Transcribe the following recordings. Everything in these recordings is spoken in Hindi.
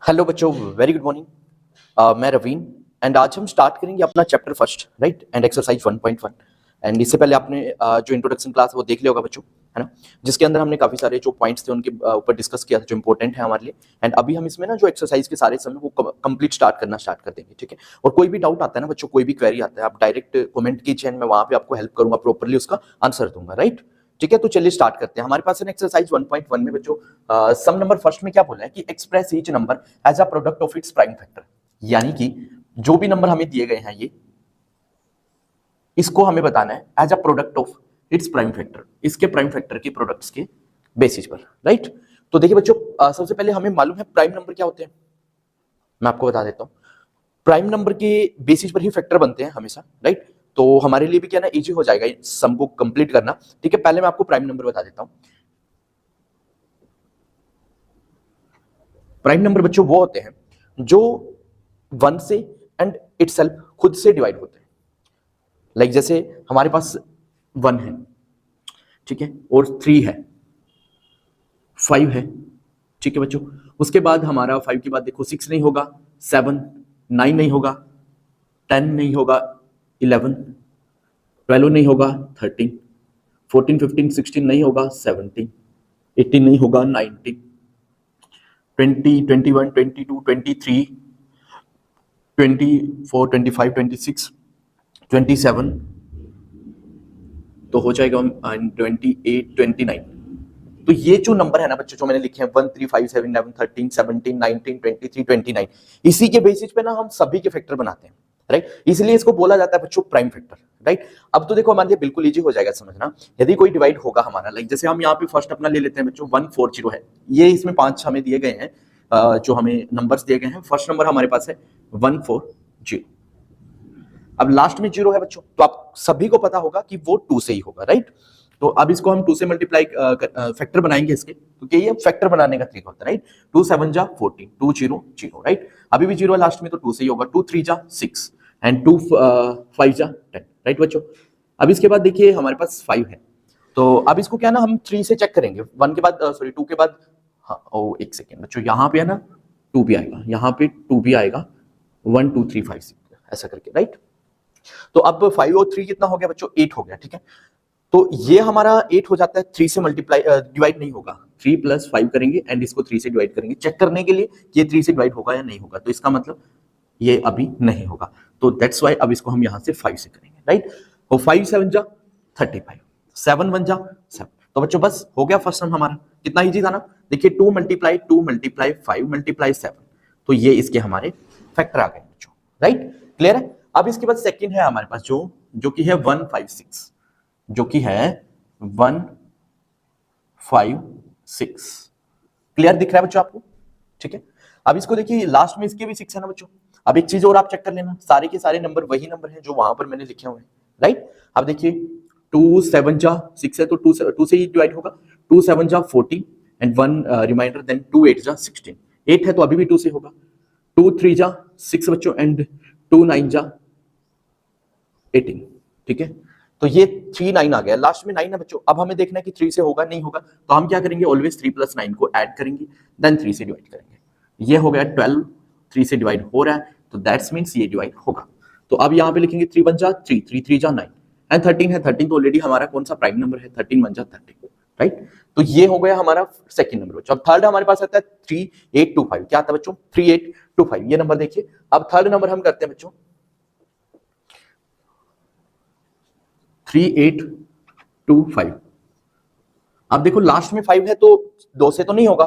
हेलो बच्चों, वेरी गुड मॉर्निंग। मैं रवीन एंड आज हम स्टार्ट करेंगे अपना chapter first, right, and exercise 1.1। And इससे पहले आपने जो इंट्रोडक्शन क्लास वो देख लिया होगा बच्चों, है ना, जिसके अंदर हमने काफी सारे जो पॉइंट्स थे उनके ऊपर डिस्कस किया था जो इंपॉर्टेंट है हमारे लिए। एंड अभी हम इसमें ना जो एक्सरसाइज के सारे समय वो कंप्लीट स्टार्ट कर देंगे, ठीक है। और कोई भी डाउट आता है ना बच्चों, कोई भी क्वेरी आता है, आप डायरेक्ट कमेंट कीजिए, मैं वहां पे आपको हेल्प करूंगा, प्रॉपरली उसका आंसर दूंगा, राइट। ठीक है, तो चलिए स्टार्ट करते हैं। हमारे पास है एक्सरसाइज 1.1 में बच्चों सम नंबर फर्स्ट में क्या बोला है कि express each number as a product of its prime factor. यानी कि जो भी नंबर हमें दिए गए हैं ये, इसको हमें बताना है as a product of its prime factor, इसके प्राइम फैक्टर के प्रोडक्ट्स के बेसिस पर, राइट। तो देखिए बच्चों, सबसे पहले हमें मालूम है प्राइम नंबर क्या होते हैं। मैं आपको बता देता हूं, प्राइम नंबर के बेसिस पर ही फैक्टर बनते हैं हमेशा, राइट। तो हमारे लिए भी क्या ना इजी हो जाएगा सम को कंप्लीट करना, ठीक है। पहले मैं आपको प्राइम नंबर बता देता हूं। प्राइम नंबर बच्चों वो होते हैं जो वन से एंड इटसेल्फ खुद से डिवाइड होते हैं। लाइक जैसे हमारे पास वन है, ठीक है, और थ्री है, फाइव है, ठीक है बच्चों। उसके बाद हमारा फाइव के बाद देखो सिक्स नहीं होगा, सेवन, नाइन नहीं होगा, टेन नहीं होगा, इलेवन, ट्वेल्व नहीं होगा, थर्टीन, फोर्टीन, फिफ्टीन, सिक्सटीन नहीं होगा, सेवनटीन, एटीन नहीं होगा, नाइनटीन, 20, 21, 22, 23, 24, 25, 26, 27, तो हो जाएगा 28, 29। तो ये जो नंबर है ना बच्चों जो मैंने लिखे हैं 1, 3, 5, 7, 11, 13, 17, 19, 23, 29, इसी के बेसिस पे ना हम सभी के फैक्टर बनाते हैं, राइट। इसलिए इसको बोला जाता है बच्चों प्राइम फैक्टर, राइट। अब तो देखो हमारे लिए बिल्कुल इजी हो जाएगा समझना। यदि कोई डिवाइड होगा हमारा, लाइक जैसे हम यहाँ पे फर्स्ट अपना ले लेते हैं बच्चों 140 है, ये इसमें 5 हमें दिए गए हैं, जो हमें नंबर्स दिए गए हैं। फर्स्ट नंबर हमारे पास है 140, अब लास्ट में 0 है बच्चों, तो आप सभी को पता होगा कि वो 2 से ही होगा, राइट। तो अब इसको हम 2 से मल्टीप्लाई फैक्टर बनाएंगे इसके, क्योंकि ये फैक्टर बनाने का तरीका होता है, राइट। 2 7 जा 14, 2 0 0, राइट। अभी भी 0 है लास्ट में, तो 2 से ही होगा। 2 3 जा 6 एंड 2 5 जा 10, राइट बच्चों। अब इसके बाद देखिए हमारे पास 5 है, तो अब इसको क्या ना हम 3 से चेक करेंगे। 1 के बाद सॉरी 2 के बाद, हाँ ओ एक सेकेंड बच्चों, यहाँ पे है ना 2 भी आएगा, यहाँ पे 2 भी आएगा, 1 2 3 5 6 ऐसा करके, राइट। तो अब 5 और 3 कितना हो गया बच्चों, 8 हो गया, ठीक है। तो ये हमारा 8 हो जाता है, 3 से मल्टीप्लाई डिवाइड नहीं होगा, 3 + 5 करेंगे एंड इसको 3 से डिवाइड करेंगे चेक करने के लिए कि ये 3 से डिवाइड होगा या नहीं होगा। तो इसका मतलब ये अभी नहीं होगा, तो दैट्स वाई अब इसको हम यहां से 5 से करेंगे, राइट। तो 5 7 जा 35, 7 1 जा 7। तो बच्चों बस हो गया फर्स्ट सम हमारा, कितना इजी था ना। देखिए 2 × 5 × 7, तो ये इसके हमारे फैक्टर आ गए बच्चों, राइट। क्लियर है। अब इसके बाद सेकंड है हमारे पास जो कि है 156, जो कि है 156। क्लियर दिख रहा है बच्चों आपको, ठीक है। अब इसको देखिए लास्ट में इसके भी 6 है ना बच्चों। अब एक चीज और आप चेक कर लेना, सारे के सारे नंबर वही नंबर हैं जो वहां पर मैंने लिखे हुए हैं, राइट। अब देखिए 2 7 जा 6 है, तो 2 से ही डिवाइड होगा। 2 7 जा 14 एंड 1 रिमाइंडर, देन 2 8 जा 16, 8 है तो अभी भी 2 से होगा। 2 3 जा 6 बच्चों एंड 2 9 जा 18, ठीक है। तो ये 3 9 आ गया, लास्ट में 9 है बच्चों। अब हमें देखना है कि 3 से होगा नहीं होगा, तो हम क्या करेंगे, ऑलवेज 3 + 9 को ऐड करेंगे, देन 3 से डिवाइड करेंगे। ये हो गया 12, 3 से डिवाइड हो रहा है, तो दैट्स मीन्स ये डिवाइड होगा। तो अब यहाँ पे लिखेंगे 3 1 जा 3, 3 3 जा 9 एंड 13 है। 13 तो ऑलरेडी हमारा कौन सा प्राइम नंबर है, 13 1 जा 13, राइट। तो ये हो गया हमारा सेकंड नंबर बच्चों। अब थर्ड हमारे पास आता है 3825, क्या आता है बच्चों, 3825 ये नंबर देखिए। अब थर्ड नंबर हम करते हैं बच्चों 3825। अब देखो लास्ट में 5 है तो 2 से तो नहीं होगा,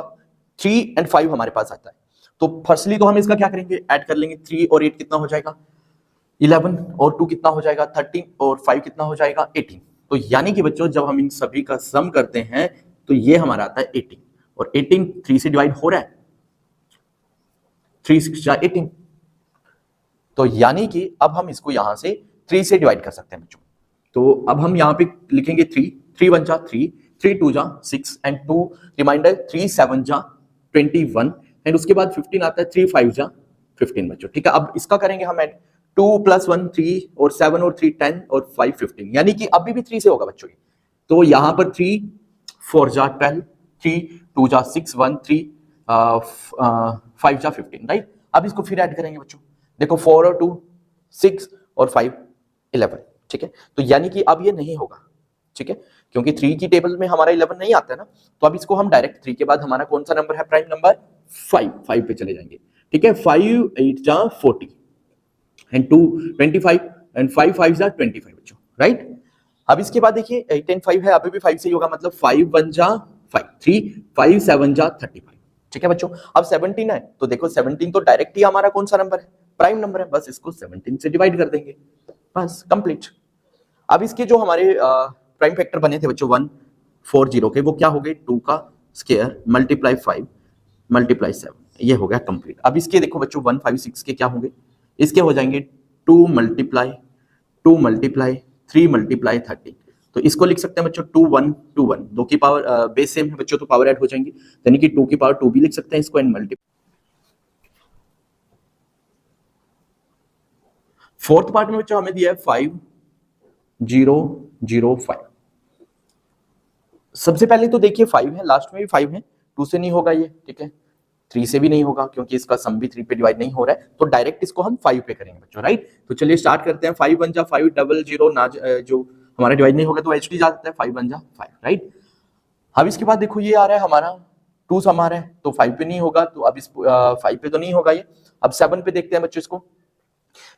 3 और 5 हमारे पास आता है। तो फर्स्टली तो हम इसका क्या करेंगे, ऐड कर लेंगे। 3 और 8 कितना हो जाएगा, 11 और 2 कितना हो जाएगा, 13 और 5 कितना हो जाएगा, 18। तो यानी कि बच्चों जब हम इन सभी का सम करते हैं तो ये हमारा आता है 18, और 18 3 से डिवाइड हो रहा है, 3 6 जा 18। तो यानी कि अब हम इसको यहां से 3 से डिवाइड कर सकते हैं बच्चों। तो अब हम यहाँ पे लिखेंगे 3 3 1 जा 3, 3 2 जा 6 एंड 2 रिमाइंडर, 3 7 जा 21 एंड उसके बाद 15 आता है, 3 5 जा 15 बच्चों, ठीक है। अब इसका करेंगे हम ऐड, 2 + 1 3 और 7 और 3 10 और 5 15, यानी कि अभी भी 3 से होगा बच्चों। तो यहाँ पर 3 4 जा 12, 3 2 जा 6 1 3 5 जा 15, राइट। अब इसको फिर ऐड करेंगे बच्चों, देखो 4 और 2 6 और 5 11, ठीक है। तो यानी कि अब ये नहीं होगा, ठीक है, क्योंकि 3 की टेबल में हमारा 11 नहीं आता है ना, तो अब इसको हम डायरेक्ट 3 के बाद हमारा कौन सा नंबर है प्राइम नंबर, 5 पे चले जाएंगे, ठीक है। 5 8 जा 40 एंड 2 25 एंड 5 5 जा 25 बच्चों, राइट। अब इसके बाद देखिए 8 एंड 5 है, अभी भी 5 से ही होगा, मतलब 5 1 जा 5 3 5 7 जा 35, ठीक है बच्चों। अब 17 है तो देखो 17 तो डायरेक्ट ही हमारा कौन सा नंबर है, प्राइम नंबर है, बस इसको 17 से डिवाइड कर देंगे, बस कंप्लीट। अब इसके जो हमारे प्राइम फैक्टर बने थे बच्चों 140 के, वो क्या हो गए, 2 का स्क्वायर मल्टीप्लाई 5 मल्टीप्लाई 7, ये हो गया कंप्लीट। अब इसके देखो बच्चों 156 के क्या होंगे, इसके हो जाएंगे 2 मल्टीप्लाई 3 मल्टीप्लाई 13, तो इसको लिख सकते हैं बच्चों 2 1 2 1, दो की पावर बेस सेम है बच्चों तो पावर ऐड हो जाएंगी, यानी कि 2 की पावर 2 भी लिख सकते हैं इसको एंड मल्टीप्लाई। फोर्थ पार्ट में बच्चों हमें दिया है 5 0 0 5। सबसे पहले तो देखिए 5 है, लास्ट में भी 5 है, 2 से नहीं होगा ये, ठीक है, 3 से भी नहीं होगा क्योंकि इसका सम भी 3 पे डिवाइड नहीं हो रहा है, तो डायरेक्ट इसको हम 5 पे करेंगे बच्चों, राइट। तो चलिए स्टार्ट करते हैं, 5 1 जा 5 डबल 0 ना जो हमारा डिवाइड नहीं होगा तो एचडी जा सकता है, 5 1 जा 5, राइट। अब इसके बाद देखो ये आ रहा है हमारा 2 सम आ रहा है, तो 5 पे नहीं होगा, तो अब इस 5 पे तो नहीं होगा ये। अब 7 पे देखते हैं बच्चों इसको,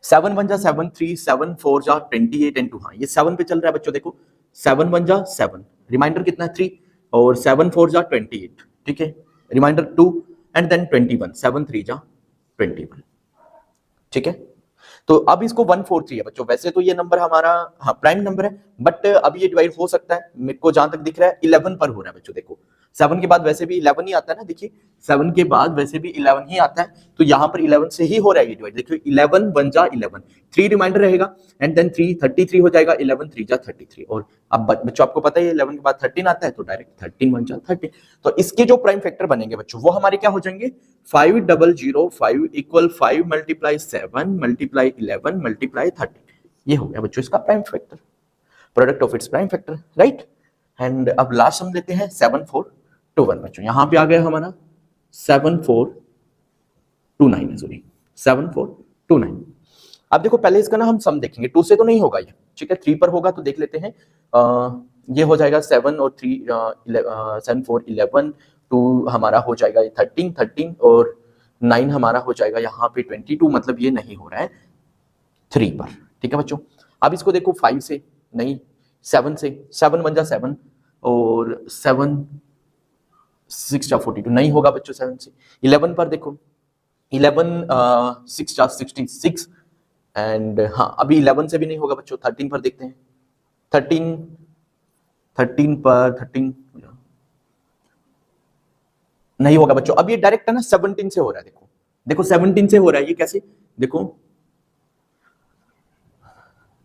7 1 जा 7 3 7 4 जा 28 एंड 2, हाँ ये 7 पे चल रहा है बच्चों, देखो 7 1 जा 7, रिमाइंडर कितना है 3, और 7 4 जा 28, ठीक है, रिमाइंडर 2 एंड देन 21, 7 3 जा 21, ठीक है। तो अब इसको 143 है बच्चों, वैसे तो ये नंबर हमारा हाँ प्राइम नंबर है, बट अब ये डिवाइड हो सकता है, मेरे को जहां तक दिख रहा है 11 पर हो रहा है बच्चों, देखो 7 के बाद वैसे भी 11 ही आता है ना, देखिए 7 के बाद वैसे भी 11 ही आता है, तो यहाँ पर 11 से ही हो रहा है ये डिवाइड, देखिए 11 1 जा 11, 3 रिमाइंडर रहेगा एंड देन 3 33 हो जाएगा, 11 3 जा 33, और अब बच्चों आपको पता है 11 के बाद 13 आता है, तो डायरेक्ट 13 1 जा 13, तो इसके जो प्राइम फैक्टर बनेंगे बच्चों वो हमारे क्या हो जाएंगे, 5 0 0 5 इक्वल 5 मल्टीप्लाई 7 मल्टीप्लाई 11 मल्टीप्लाई 13, ये हो गया बच्चों इसका prime factor, product of its prime factor, right. And अब लास्ट हम लेते हैं 7 4 2 1 बच्चों, यहां पे आ गया हमारा 7 4 2 9 है, सॉरी 7 4 2 9। अब देखो पहले इसका ना हम सम देखेंगे, 2 से तो नहीं होगा ये, ठीक है, 3 पर होगा, तो देख लेते हैं, ये हो जाएगा 7 और 3 7 4 11, 2 हमारा हो जाएगा 13 13, और 9 हमारा हो जाएगा यहाँ पे 22, मतलब ये नहीं हो रहा है 3 पर, ठीक है बच्चों। अब इसको देखो 5 से नहीं, 7 से, 7 1 जा 7, और 7 6 जा 42, नहीं होगा बच्चों 7 से। 11 पर देखो 11 6 जा 66, एंड हाँ अभी 11 से भी नहीं होगा बच्चों, 13 पर देखते हैं, 13 पर 13 नहीं होगा बच्चों। अब ये डायरेक्ट है ना 17 से हो रहा है, देखो देखो 17 से हो रहा है, ये कैसे, देखो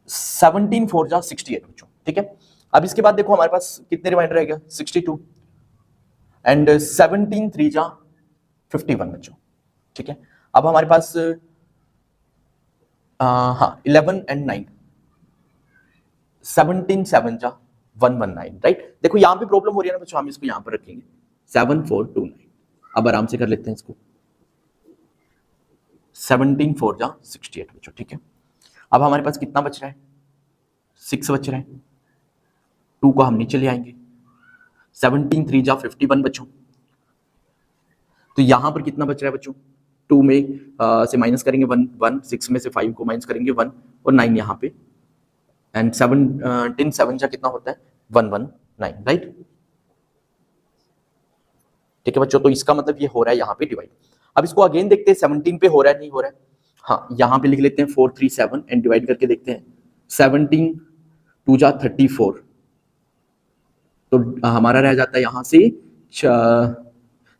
17 4 जा 68 बच्चों, ठीक है। अब इसके बाद देखो हमारे पास कितने रिमाइंडर रह गया, 62 एंड 17 3 जा 51 बच्चों, ठीक है। अब हमारे पास हाँ 11 एंड 9, 17 7 जा 119, राइट। देखो यहाँ पे प्रॉब्लम हो रही है ना बच्चों, हम इसको यहाँ पर रखेंगे 7 4 2 9, अब आराम से कर लेते हैं इसको, 17 4 जा 68 बच्चों, ठीक है। अब हमारे पास कितना बच रहा है, 6 बच रहा है, 2 को हम नीचे ले आएंगे, 17 3 जा 51 बच्चों, तो यहां पर कितना बच रहा है बच्चों, 2 में से माइनस करेंगे 1 1, 6 में से 5 को माइनस करेंगे 1 और 9 यहाँ पे, एंड 17 7 जा कितना होता है 119, राइट, ठीक है बच्चों। तो इसका मतलब ये हो रहा है यहाँ पे डिवाइड। अब इसको अगेन देखते हैं 17 पे हो रहा है नहीं हो रहा है, हाँ यहाँ पे लिख लेते हैं 4 3 7 एंड डिवाइड करके देखते हैं, 17 2 जा 34, तो हमारा रह जाता है यहाँ से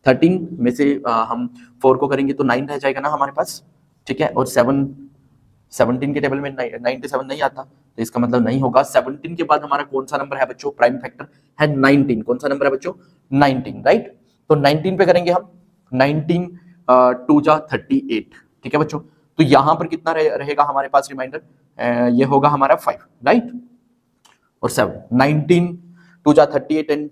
13 में से हम 4 को करेंगे तो 9 रह जाएगा ना हमारे पास, ठीक है, और 17 के टेबल में 97 नहीं आता, तो इसका मतलब नहीं होगा। 17 के बाद हमारा कौन सा नंबर है बच्चों, प्राइम फैक्टर है 19, कौन सा नंबर है बच्चों 19, राइट। तो 19 पे करेंगे हम, 19 2 जा 38, ठीक है बच्चों। तो यहां पर कितना रहेगा हमारे पास रिमाइंडर, ये होगा हमारा 5, राइट, और 7 19 2 जा 38 एंड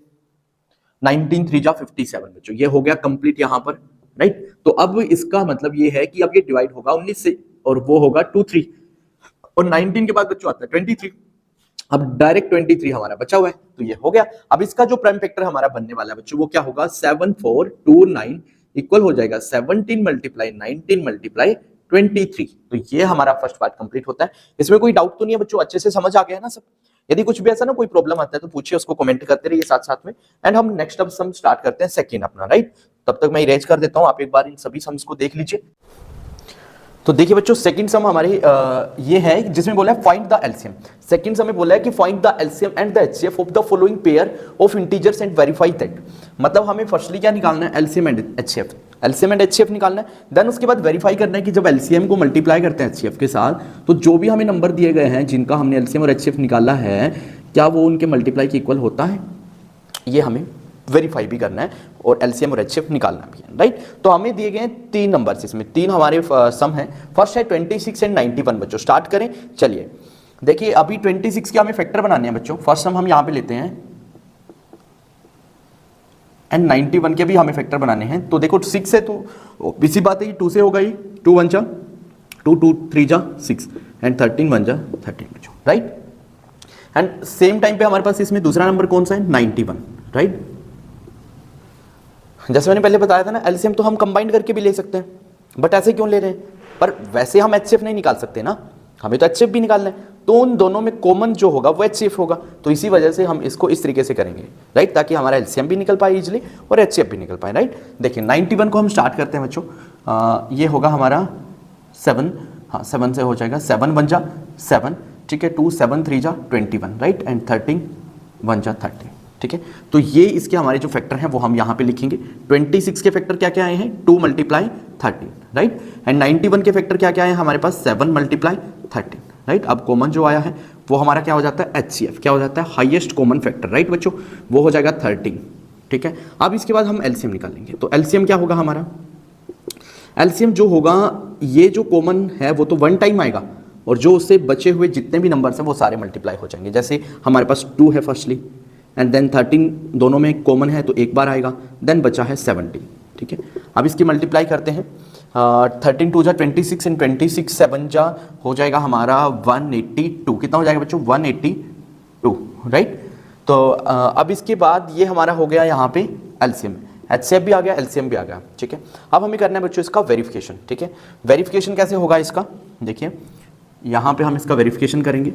19 3 जा 57 बच्चों, ये हो गया कंप्लीट यहाँ पर राइट। तो अब इसका मतलब ये है कि अब ये डिवाइड होगा 19 से और वो होगा 2 3 और 19 के बाद बच्चों आता है 23। अब डायरेक्ट 23 हमारा बचा हुआ है तो ये हो गया। अब इसका जो प्राइम फैक्टर हमारा बनने वाला है बच्चों वो क्या होगा 7429 इक्वल हो जाएगा 17 मल्टीप्लाई 19 मल्टीप्लाई 23। तो ये हमारा फर्स्ट पार्ट कंप्लीट होता है। इसमें कोई डाउट तो नहीं है बच्चों, अच्छे से समझ आ गया है ना सब। यदि कुछ भी ऐसा ना कोई प्रॉब्लम आता है तो पूछिए, उसको कमेंट करते रहिए साथ साथ में। एंड हम नेक्स्ट अब सम स्टार्ट करते हैं सेकंड अपना, राइट। तब तक मैं इरेज कर देता हूं, आप एक बार इन सभी सम्स को देख लीजिए। तो देखिए बच्चों सेकंड सम हमारी ये है जिसमें बोला है फाइंड द एलसीएम। सेकंड सम में बोला है कि find the LCM and the HCF of the following pair of integers and verify that. मतलब हमें फर्स्टली क्या निकालना है, LCM and HCF. LCM and HCF निकालना है, देन उसके बाद वेरीफाई करना है कि जब एलसीएम को मल्टीप्लाई करते हैं एचसीएफ के साथ तो जो भी हमें नंबर दिए गए हैं जिनका हमने एलसीएम और एचसीएफ निकाला है क्या वो उनके मल्टीप्लाई के इक्वल होता है, ये हमें वेरीफाई भी करना है और एलसीएम और एचसीएफ निकालना भी है, राइट। तो हमें दिए गए हैं 3 नंबर्स, इसमें 3 हमारे सम हैं। फर्स्ट है 26 एंड 91 बच्चों। स्टार्ट करें, चलिए देखिए अभी 26 के हमें फैक्टर बनाने हैं बच्चों। फर्स्ट सम हम यहां पे लेते हैं एंड 91 के भी हमें फैक्टर बनाने हैं। तो देखो 6 है तो इसी बात है कि 2 से होगा ही, 2 1 जा 2 2 3 जा 6 एंड 13 1 जा 13 बच्चों, राइट। एंड सेम टाइम पे हमारे पास इसमें दूसरा नंबर कौन सा है 91, राइट। जैसे मैंने पहले बताया था ना एलसीएम तो हम कंबाइन करके भी ले सकते हैं, बट ऐसे क्यों ले रहे हैं, पर वैसे हम एचसीएफ नहीं निकाल सकते ना, हमें तो एचसीएफ भी निकालना है। तो उन दोनों में कॉमन जो होगा वो एचसीएफ होगा, तो इसी वजह से हम इसको इस तरीके से करेंगे, राइट, ताकि हमारा एलसीएम भी निकल पाए इजीली और एचसीएफ भी निकल पाए, राइट। देखिए 91 को हम स्टार्ट करते हैं बच्चों। ये होगा हमारा 7, हाँ 7 से हो जाएगा 7 1 जा 7, ठीक है, 2 7 3 जा 21, राइट, एंड 13 1 जा 13, ठीक है। तो ये इसके हमारे जो फैक्टर हैं वो हम यहाँ पे लिखेंगे। 26 के फैक्टर क्या क्या आए हैं 2 मल्टीप्लाई 13, राइट, एंड 91 के फैक्टर क्या क्या आए हैं हमारे पास 7 मल्टीप्लाई 13, राइट। अब कॉमन जो आया है वो हमारा क्या हो जाता है एचसीएफ, क्या हो जाता है हाईएस्ट कॉमन फैक्टर, राइट बच्चों, वो हो जाएगा 13, ठीक है। अब इसके बाद हम एलसीएम निकालेंगे। तो एलसीएम क्या होगा हमारा, एलसीएम जो होगा ये जो कॉमन है वो तो 1 टाइम आएगा और जो उससे बचे हुए जितने भी नंबर्स हैं वो सारे मल्टीप्लाई हो जाएंगे। जैसे हमारे पास 2 है फर्स्टली एंड देन 13 दोनों में कॉमन है तो एक बार आएगा, देन बचा है 17, ठीक है। अब इसकी मल्टीप्लाई करते हैं। 13 2 जा 26 एंड 26 7 जा हो जाएगा हमारा 182, कितना हो जाएगा बच्चों 182, राइट। तो अब इसके बाद ये हमारा हो गया यहाँ पे एलसीएम, एचसीएफ भी आ गया, एलसीएम भी आ गया, ठीक है। अब हमें करना है बच्चों इसका वेरिफिकेशन, ठीक है। वेरिफिकेशन कैसे होगा इसका, देखिए यहाँ पे हम इसका वेरिफिकेशन करेंगे,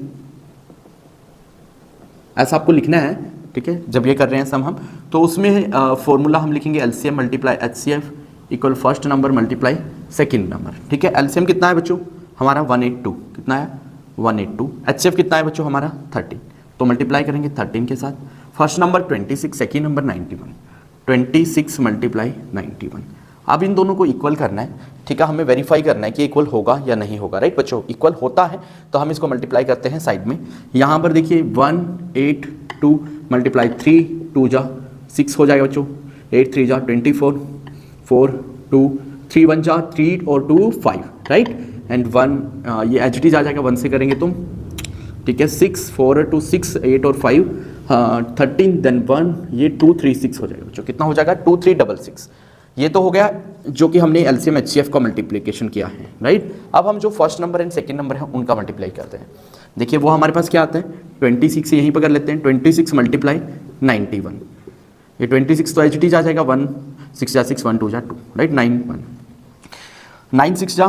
ऐसा आपको लिखना है, ठीक है। जब ये कर रहे हैं सम हम तो उसमें फॉर्मूला हम लिखेंगे LCM multiply HCF equal first number multiply second number, ठीक है। एलसीएम कितना है बच्चों हमारा 182, कितना है 182, एचसीएफ कितना है बच्चों हमारा 13, तो मल्टीप्लाई करेंगे 13 के साथ। First number 26, second number 91, 26 multiply 91। अब इन दोनों को इक्वल करना है, ठीक है, हमें वेरीफाई करना है कि इक्वल होगा या नहीं होगा, राइट बच्चों। इक्वल होता है तो हम इसको मल्टीप्लाई करते हैं साइड में। यहाँ पर देखिए 182 मल्टीप्लाई 3 2 जा 6 हो जाएगा बच्चों, 8 3 जा 24, 4 2 3 1 जा 3 और 2 5, राइट, एंड 1 ये एचडी आ जाएगा 1 से करेंगे तुम, ठीक है। 6 4 2 6 8 और 5 13 देन 1 ये 2 3 6 हो जाएगा बच्चों, कितना हो जाएगा 2 3 6 6। ये तो हो गया जो कि हमने एलसीएम एचसीएफ का मल्टीप्लिकेशन किया है, राइट। अब हम जो first number and second number है उनका मल्टीप्लाई करते हैं। देखिए वो हमारे पास क्या आता है 26 से यहीं पर कर लेते हैं, 26 मल्टीप्लाई 91, ये 26 तो एचडी आ जाएगा 1 6 जा 6 1 2 जा 2, राइट, 9 1 9 6 जा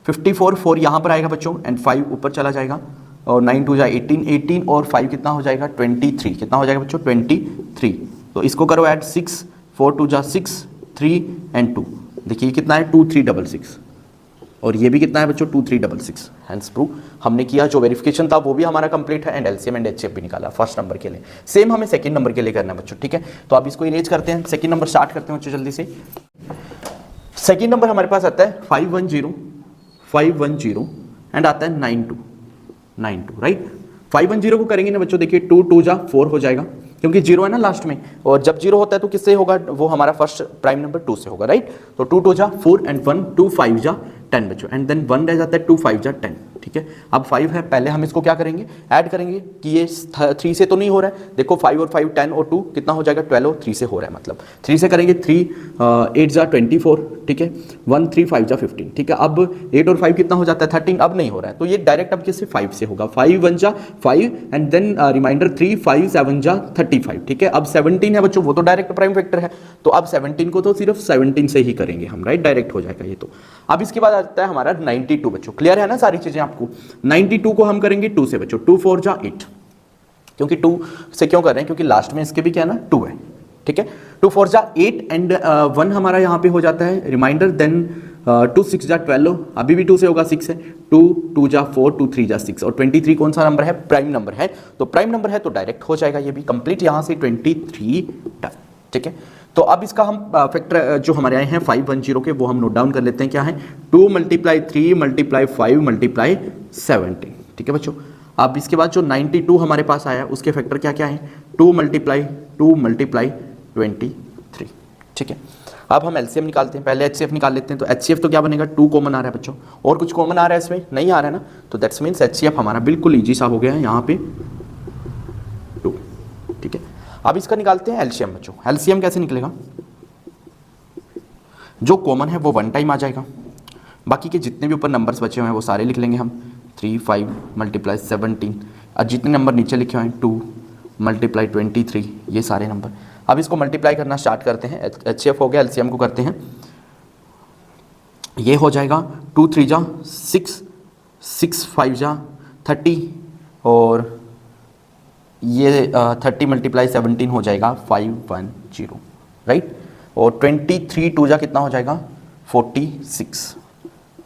54, 4 यहाँ पर आएगा बच्चों एंड 5 ऊपर चला जाएगा और 9 2 जा 18, 18 और 5 कितना हो जाएगा 23, कितना हो जाएगा बच्चों 23। तो इसको करो ऐड 6 4 2 जा 6 3 एंड 2, देखिए कितना है 2 3 6 6 और ये भी कितना है बच्चों 2 3 6 6। हैंस प्रूव हमने किया, जो वेरिफिकेशन था वो भी हमारा कंप्लीट है एंड एलसीएम एंड एचसीएफ भी निकाला फर्स्ट नंबर के लिए। सेम हमें सेकंड नंबर के लिए करना है बच्चों, ठीक है। तो आप इसको इरेज करते हैं, सेकंड नंबर स्टार्ट करते हैं बच्चों जल्दी से। सेकंड नंबर हमारे पास आता है 510 एंड आता है 92, राइट। 510 को करेंगे ना बच्चों, देखिए 2 2 जा 4 हो जाएगा क्योंकि 0 है ना लास्ट में, और जब 0 होता है तो किससे होगा, वो हमारा फर्स्ट प्राइम नंबर 2 से होगा, राइट। तो 2 2 जा 4 एंड 1 2 5 जा 10 बच्चों, एंड देन 1 रह जाता है 2 5 जा 10, ठीक है। अब 5 है, पहले हम इसको क्या करेंगे, ऐड करेंगे कि ये 3 से तो नहीं हो रहा है, देखो 5 और 5 10 और 2 कितना हो जाएगा 12 और 3 से हो रहा है, मतलब 3 से करेंगे 3 8 जा 24, ठीक है, 1 3 5 जा 15, ठीक है। अब 8 और 5 कितना हो जाता है 13, अब नहीं हो रहा है, तो ये डायरेक्ट अब किससे 5 से होगा, 5 1 जा 5 एंड देन रिमाइंडर 3 5 7 जा 35, ठीक है। अब 17 है बच्चों, वो तो डायरेक्ट प्राइम फैक्टर है, तो अब 17 को तो सिर्फ 17 से ही करेंगे हम, राइट, डायरेक्ट हो जाएगा ये तो। अब इसके बाद आता है हमारा 92 बच्चों, क्लियर है ना सारी चीजें आपको। 92 को हम करेंगे 2 से बच्चों, 2 4 जा 8, क्योंकि 2 से क्यों कर रहे हैं, क्योंकि लास्ट में इसके भी क्या है ना 2 है, ठीक है। 2 4 जा 8 एंड 1 हमारा यहाँ पे हो जाता है रिमाइंडर, देन 2 6 जा 12, अभी भी 2 से होगा, 6 है, 2 2 जा 4 2 3 जा 6, और 23 कौन सा नंबर है, प्राइम नंबर है, तो प्राइम नंबर है तो डायरेक्ट हो जाएगा ये भी कंप्लीट यहाँ से 23 डन, ठीक है। तो अब इसका हम फैक्टर जो हमारे आए हैं 510 के, वो हम नोट डाउन कर लेते हैं, क्या है 2 × 3 × 5 × 17, ठीक है बच्चों। अब इसके बाद जो 92 हमारे पास आया उसके फैक्टर क्या क्या है, 2 × 23, ठीक है। अब हम एलसीएम निकालते हैं, पहले एचसीएफ निकाल लेते हैं। तो एचसीएफ तो क्या बनेगा, 2 कॉमन आ रहा है बच्चों, और कुछ कॉमन आ रहा है इसमें, नहीं आ रहा है ना, तो दैट्स मीन्स एचसीएफ हमारा बिल्कुल ईजी सा हो गया है यहाँ पे 2, ठीक है। अब इसका निकालते हैं एलसीएम बच्चों। एलसीएम कैसे निकलेगा, जो कॉमन है वो 1 टाइम आ जाएगा, बाकी के जितने भी ऊपर नंबर्स बचे हुए हैं वो सारे लिख लेंगे हम, 3 5 × 17, और जितने नंबर नीचे लिखे हुए हैं 2 × 23, ये सारे नंबर। अब इसको मल्टीप्लाई करना स्टार्ट करते हैं, एचसीएफ हो गया, एलसीएम को करते हैं, ये हो जाएगा 2 3 जा 6 6 5 जा 30, और ये 30 × 17 हो जाएगा 510, राइट, और 23 2 जा कितना हो जाएगा 46,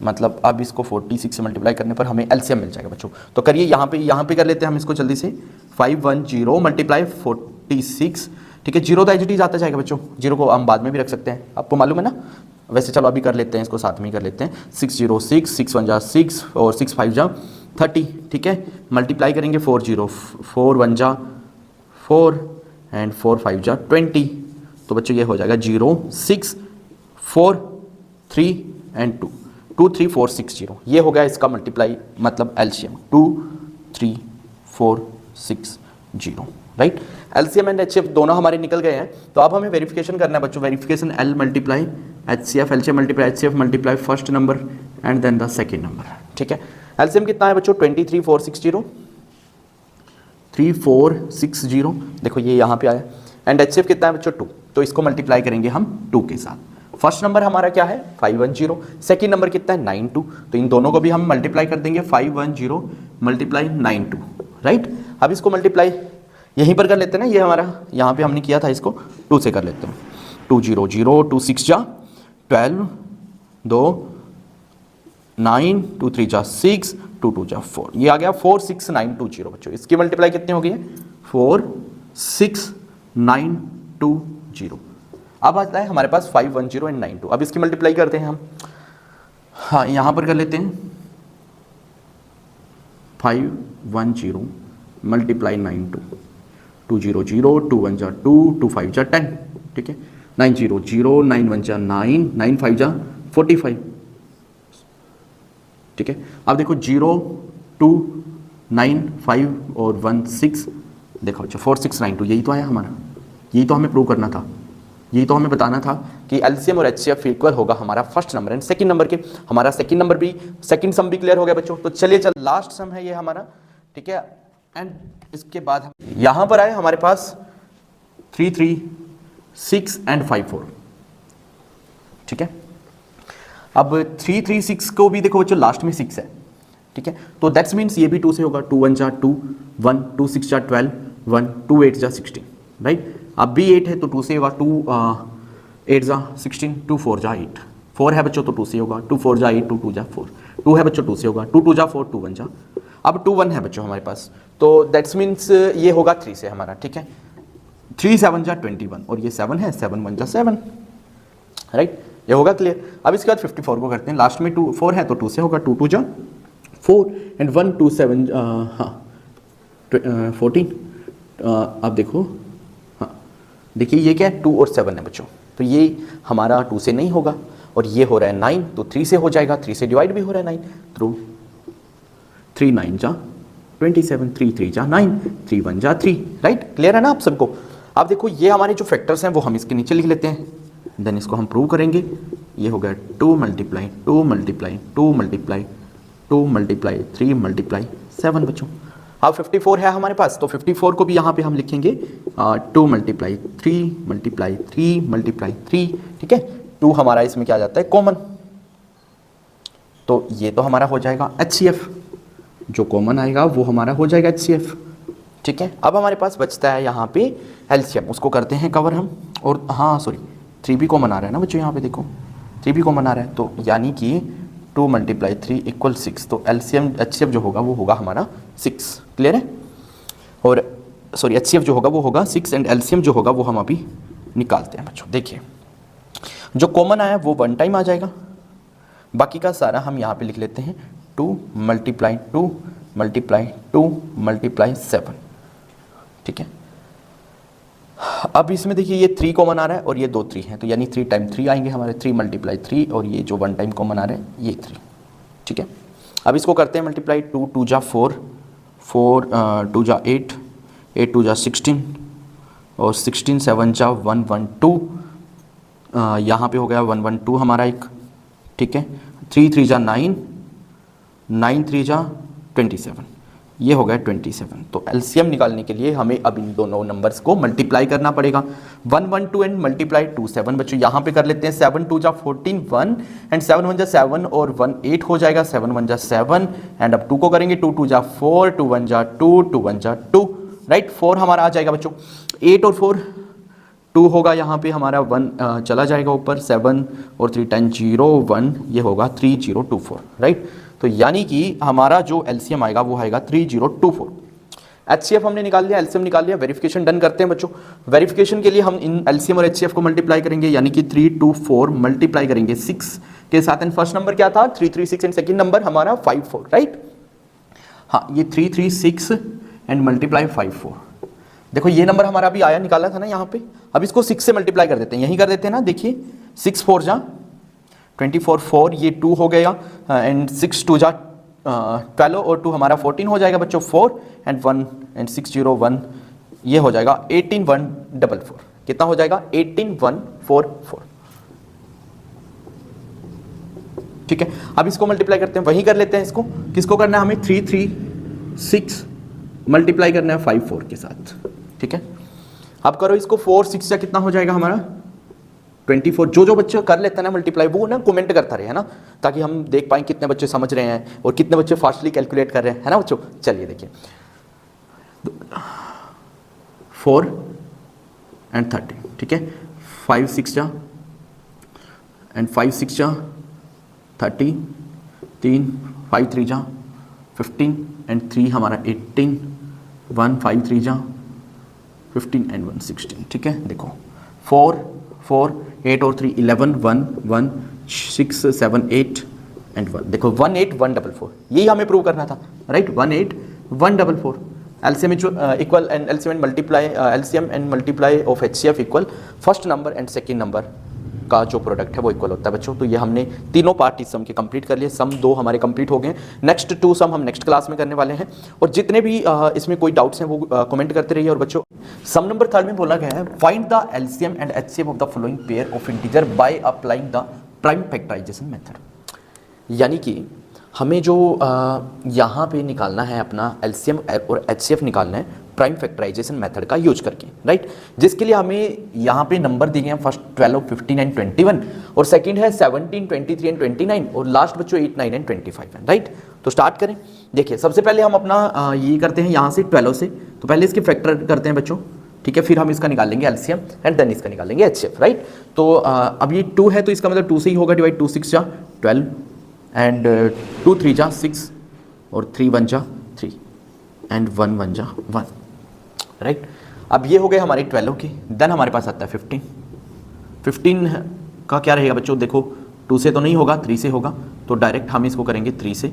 मतलब अब इसको 46 से मल्टीप्लाई करने पर हमें एलसीएम मिल जाएगा बच्चों। तो करिए यहाँ पे कर लेते हैं हम इसको जल्दी से, 510 × 46, ठीक है। 0 तो एज इट इज आता जाएगा बच्चों, 0 को हम बाद में भी रख सकते हैं, आपको मालूम है ना, वैसे चलो अभी कर लेते हैं, इसको साथ में ही कर लेते हैं, 6 0 6 6 1 जा 6 और 6 5 जा 30, ठीक है। मल्टीप्लाई करेंगे 4 0 4 1 जा 4 एंड 4 5 जा 20, तो बच्चों ये हो जाएगा 0 6 4 3 एंड 2 2 3 4 6 0, ये हो गया इसका मल्टीप्लाई, मतलब LCM 2 3 4 6 0, right. LCM and HCF दोनों हमारे निकल गए हैं, तो अब हमें वेरिफिकेशन करना है बच्चों, verification L multiply HCF, LCM multiply HCF multiply first number and then the second number, ठीक है। एलसीएम कितना है बच्चों 23 460 3460, देखो ये यहाँ पे आया, एंड एचसीएफ कितना है बच्चों 2, तो इसको मल्टीप्लाई करेंगे हम 2 के साथ। फर्स्ट नंबर हमारा क्या है 510, सेकंड नंबर कितना है 92, तो इन दोनों को भी हम मल्टीप्लाई कर देंगे 510 × 92, राइट। अब इसको मल्टीप्लाई यहीं पर कर लेते हैं ना, ये हमारा यहाँ पे हमने किया था, इसको 2 से कर लेते हैं, 2 0 0 2 6 जा 12 2 9 2 3 जा 6 2 2 जा 4, ये आ गया 4 6 9 2 0 बच्चों। इसकी मल्टीप्लाई कितनी हो गई है 4 6 9 2 0। अब आता है हमारे पास 510 एंड 92, अब इसकी मल्टीप्लाई करते हैं हम, हाँ यहाँ पर कर लेते हैं 510 मल्टीप्लाई 92, 2 0 0 2 1 जा 2 2 5 जा 10, ठीक है, 9 0 0 9 1 जा 9 9 5 जा 45, ठीक है। अब देखो 0 2 9 5 और 1 6, देखो अच्छा 4 6 9 2, यही तो आया हमारा, यही तो हमें प्रूव करना था, यही तो हमें बताना था कि एलसीएम और एचसीएफ इक्वल होगा हमारा first number and second number के, हमारा सेकंड नंबर भी, सेकंड सम भी क्लियर हो गया बच्चों। तो चलिए लास्ट सम है ये हमारा, ठीक है, एंड इसके बाद यहाँ पर आए हमारे पास 3 3 6 एंड 5 4, ठीक है। अब 3 3 6 को भी देखो बच्चों लास्ट में 6 है, ठीक है, तो दैट्स मीन्स ये भी 2 से होगा, 2 1 जा 2 1 2 6 जा 12 1 2 8 जा 16, राइट। अब भी 8 है तो 2 से होगा, 2 8 जा 16 2 4 जा 8, 4 है बच्चों तो 2 से होगा, 2 4 जा 8 2 2 जा 4, 2 है बच्चों 2 से होगा, 2 2 जा 4 2 1 जा, अब 2 1 है बच्चों हमारे पास, तो दैट्स मीन्स ये होगा 3 से हमारा, ठीक है, 3 7 जा 21, और ये 7 है, 7 1 जा 7, राइट, ये होगा क्लियर। अब इसके बाद 54 को करते हैं, लास्ट में 2 4 है तो 2 से होगा, 2 2 जा 4 एंड 1 2 7 हाँ 14, अब देखो, हाँ देखिए ये क्या है 2 और 7 है बच्चों, तो ये हमारा 2 से नहीं होगा, और ये हो रहा है 9, तो 3 से हो जाएगा, 3 से डिवाइड भी हो रहा है 9 थ्रू 3 9 जा 27, 3 3 जा 9, 3 1 जा 3, राइट। क्लियर है ना आप सबको। अब देखो ये हमारे जो फैक्टर्स हैं वो हम इसके नीचे लिख लेते हैं, देन इसको हम प्रूव करेंगे। ये हो गया 2 multiply 2 multiply 2 multiply 2 multiply 3 multiply 7 बच्चों। अब 54 है हमारे पास, तो 54 को भी यहाँ पे हम लिखेंगे 2 मल्टीप्लाई 3 मल्टीप्लाई 3 मल्टीप्लाई 3, ठीक है। 2 हमारा इसमें क्या आ जाता है कॉमन, तो ये तो हमारा हो जाएगा HCF, जो कॉमन आएगा वो हमारा हो जाएगा HCF, ठीक है। अब हमारे पास बचता है यहाँ पे LCM, उसको करते हैं कवर हम। और हाँ सॉरी 3 भी कॉमन आ रहा है ना बच्चों, यहाँ पे देखो 3 भी कॉमन आ रहा है, तो यानी कि 2 मल्टीप्लाई 3 इक्वल 6, तो LCM HCF जो होगा वो होगा हमारा 6। क्लियर है। और सॉरी HCF जो होगा वो होगा 6 एंड LCM जो होगा वो हम अभी निकालते हैं बच्चों। देखिए जो कॉमन आया वो 1 टाइम आ जाएगा, बाकी का सारा हम यहाँ पे लिख लेते हैं 2 मल्टीप्लाई 2 मल्टीप्लाई 2 मल्टीप्लाई 7, ठीक है। अब इसमें देखिए ये 3 कॉमन आ रहा है और ये 2 3 हैं, तो यानी 3 टाइम 3 आएंगे हमारे, 3 मल्टीप्लाई 3, और ये जो 1 टाइम कॉमन आ रहा है ये 3, ठीक है। अब इसको करते हैं मल्टीप्लाई, 2 2 जा 4 4 2 जा 8 8 2 जा 16 और 16 7 जा 1 1 2, यहाँ पे हो गया 1 1 2 हमारा एक, ठीक है। 3 3 जा 9 9 3 जा 27, ये हो गया 27। तो LCM निकालने के लिए हमें अब इन दोनों नंबर्स को मल्टीप्लाई करना पड़ेगा। 1 1 2 एंड मल्टीप्लाई 2 7 बच्चों, यहाँ पे कर लेते हैं 7 2 जा 14 1 एंड 7 1 जा 7 और 1 8 हो जाएगा, 7 1 जा 7 एंड अब 2 को करेंगे 2 2 जा 4 2 1 जा 2 2 1 जा 2, राइट। 4 हमारा आ जाएगा बच्चों, 8 और 4 2 होगा, यहाँ पे हमारा 1 चला जाएगा ऊपर, 7 और 3 10 0 1, ये होगा 3024, राइट। तो यानी कि हमारा जो LCM आएगा वो आएगा 3024। HCF हमने निकाल लिया, LCM निकाल लिया, वेरिफिकेशन डन करते हैं बच्चों। वेरिफिकेशन के लिए हम इन LCM और HCF को मल्टीप्लाई करेंगे, यानी कि 324 मल्टीप्लाई करेंगे 6 के साथ, एंड फर्स्ट नंबर क्या था 336 एंड सेकंड नंबर हमारा 54, राइट। हाँ ये 336 एंड मल्टीप्लाई 54, देखो ये नंबर हमारा अभी आया निकाला था ना यहाँ पे, अब इसको 6 से मल्टीप्लाई कर देते हैं, यही कर देते हैं ना। देखिए 6 4 जा 24 4, ये 2 हो गया एंड 6 2 जा 12 और 2 हमारा 14 हो जाएगा बच्चों, 4 एंड 1 एंड 6 0 1, ये हो जाएगा 18144। कितना हो जाएगा 18144, ठीक है। अब इसको मल्टीप्लाई करते हैं, वही कर लेते हैं इसको, किसको करना है हमें 336 मल्टीप्लाई करना है 54 के साथ, ठीक है। अब करो इसको 4 6 से कितना हो जाएगा हमारा 24। जो बच्चे कर लेते हैं ना मल्टीप्लाई वो ना कमेंट करता रहे, है ना, ताकि हम देख पाएं कितने बच्चे समझ रहे हैं और कितने बच्चे फास्टली कैलकुलेट कर रहे हैं, है ना बच्चों। चलिए देखिए 4 एंड 30, ठीक है। 5 6 जा एंड 5 6 जा 30, 3 5 3 जा 15 एंड 3 हमारा 18, 1 5 3 जा 15 एंड 1 16, ठीक है। देखो 4 4 8 और 3 11 1 1 6 7 8 एंड 1, देखो 18144, यही हमें प्रूव करना था, right. 18144 LCM equal and LCM and multiply LCM and multiply of HCF equal first number and second number का जो प्रोडक्ट है वो इक्वल होता है बच्चों। तो ये हमने तीनों पार्ट इस सम के कंप्लीट कर लिए, सम 2 हमारे कंप्लीट हो गए, नेक्स्ट 2 सम हम नेक्स्ट क्लास में करने वाले हैं। और जितने भी इसमें कोई डाउट्स हैं वो कमेंट करते रहिए। और बच्चों सम नंबर 3 में बोला गया है find the LCM and HCF of the following pair of integer by applying the prime factorization method, यानी कि हमें जो यहाँ पे निकालना है अपना LCM और HCF निकालना है प्राइम फैक्टराइजेशन मेथड का यूज करके, राइट। जिसके लिए हमें यहाँ पे नंबर दिए हैं, फर्स्ट 12 15 एंड 21 और सेकंड है 17 23 एंड 29 और लास्ट बच्चों 8 9 एंड 25 है, राइट। तो स्टार्ट करें। देखिए सबसे पहले हम अपना ये करते हैं यहाँ से 12 से, तो पहले इसके फैक्टर करते हैं बच्चों, ठीक है। फिर हम इसका निकालेंगे LCM एंड देन इसका निकालेंगे HCF, राइट। तो अब ये 2 है तो इसका मतलब 2 से ही होगा डिवाइड, 2 6 जा 12 एंड 2 3 जा 6 और 3 1 जा 3 एंड 1 1 जा 1, राइट। अब ये हो गए हमारे 12 के। देन हमारे पास आता है 15 का क्या रहेगा बच्चों, देखो 2 से तो नहीं होगा 3 से होगा, तो डायरेक्ट हम इसको करेंगे 3 से।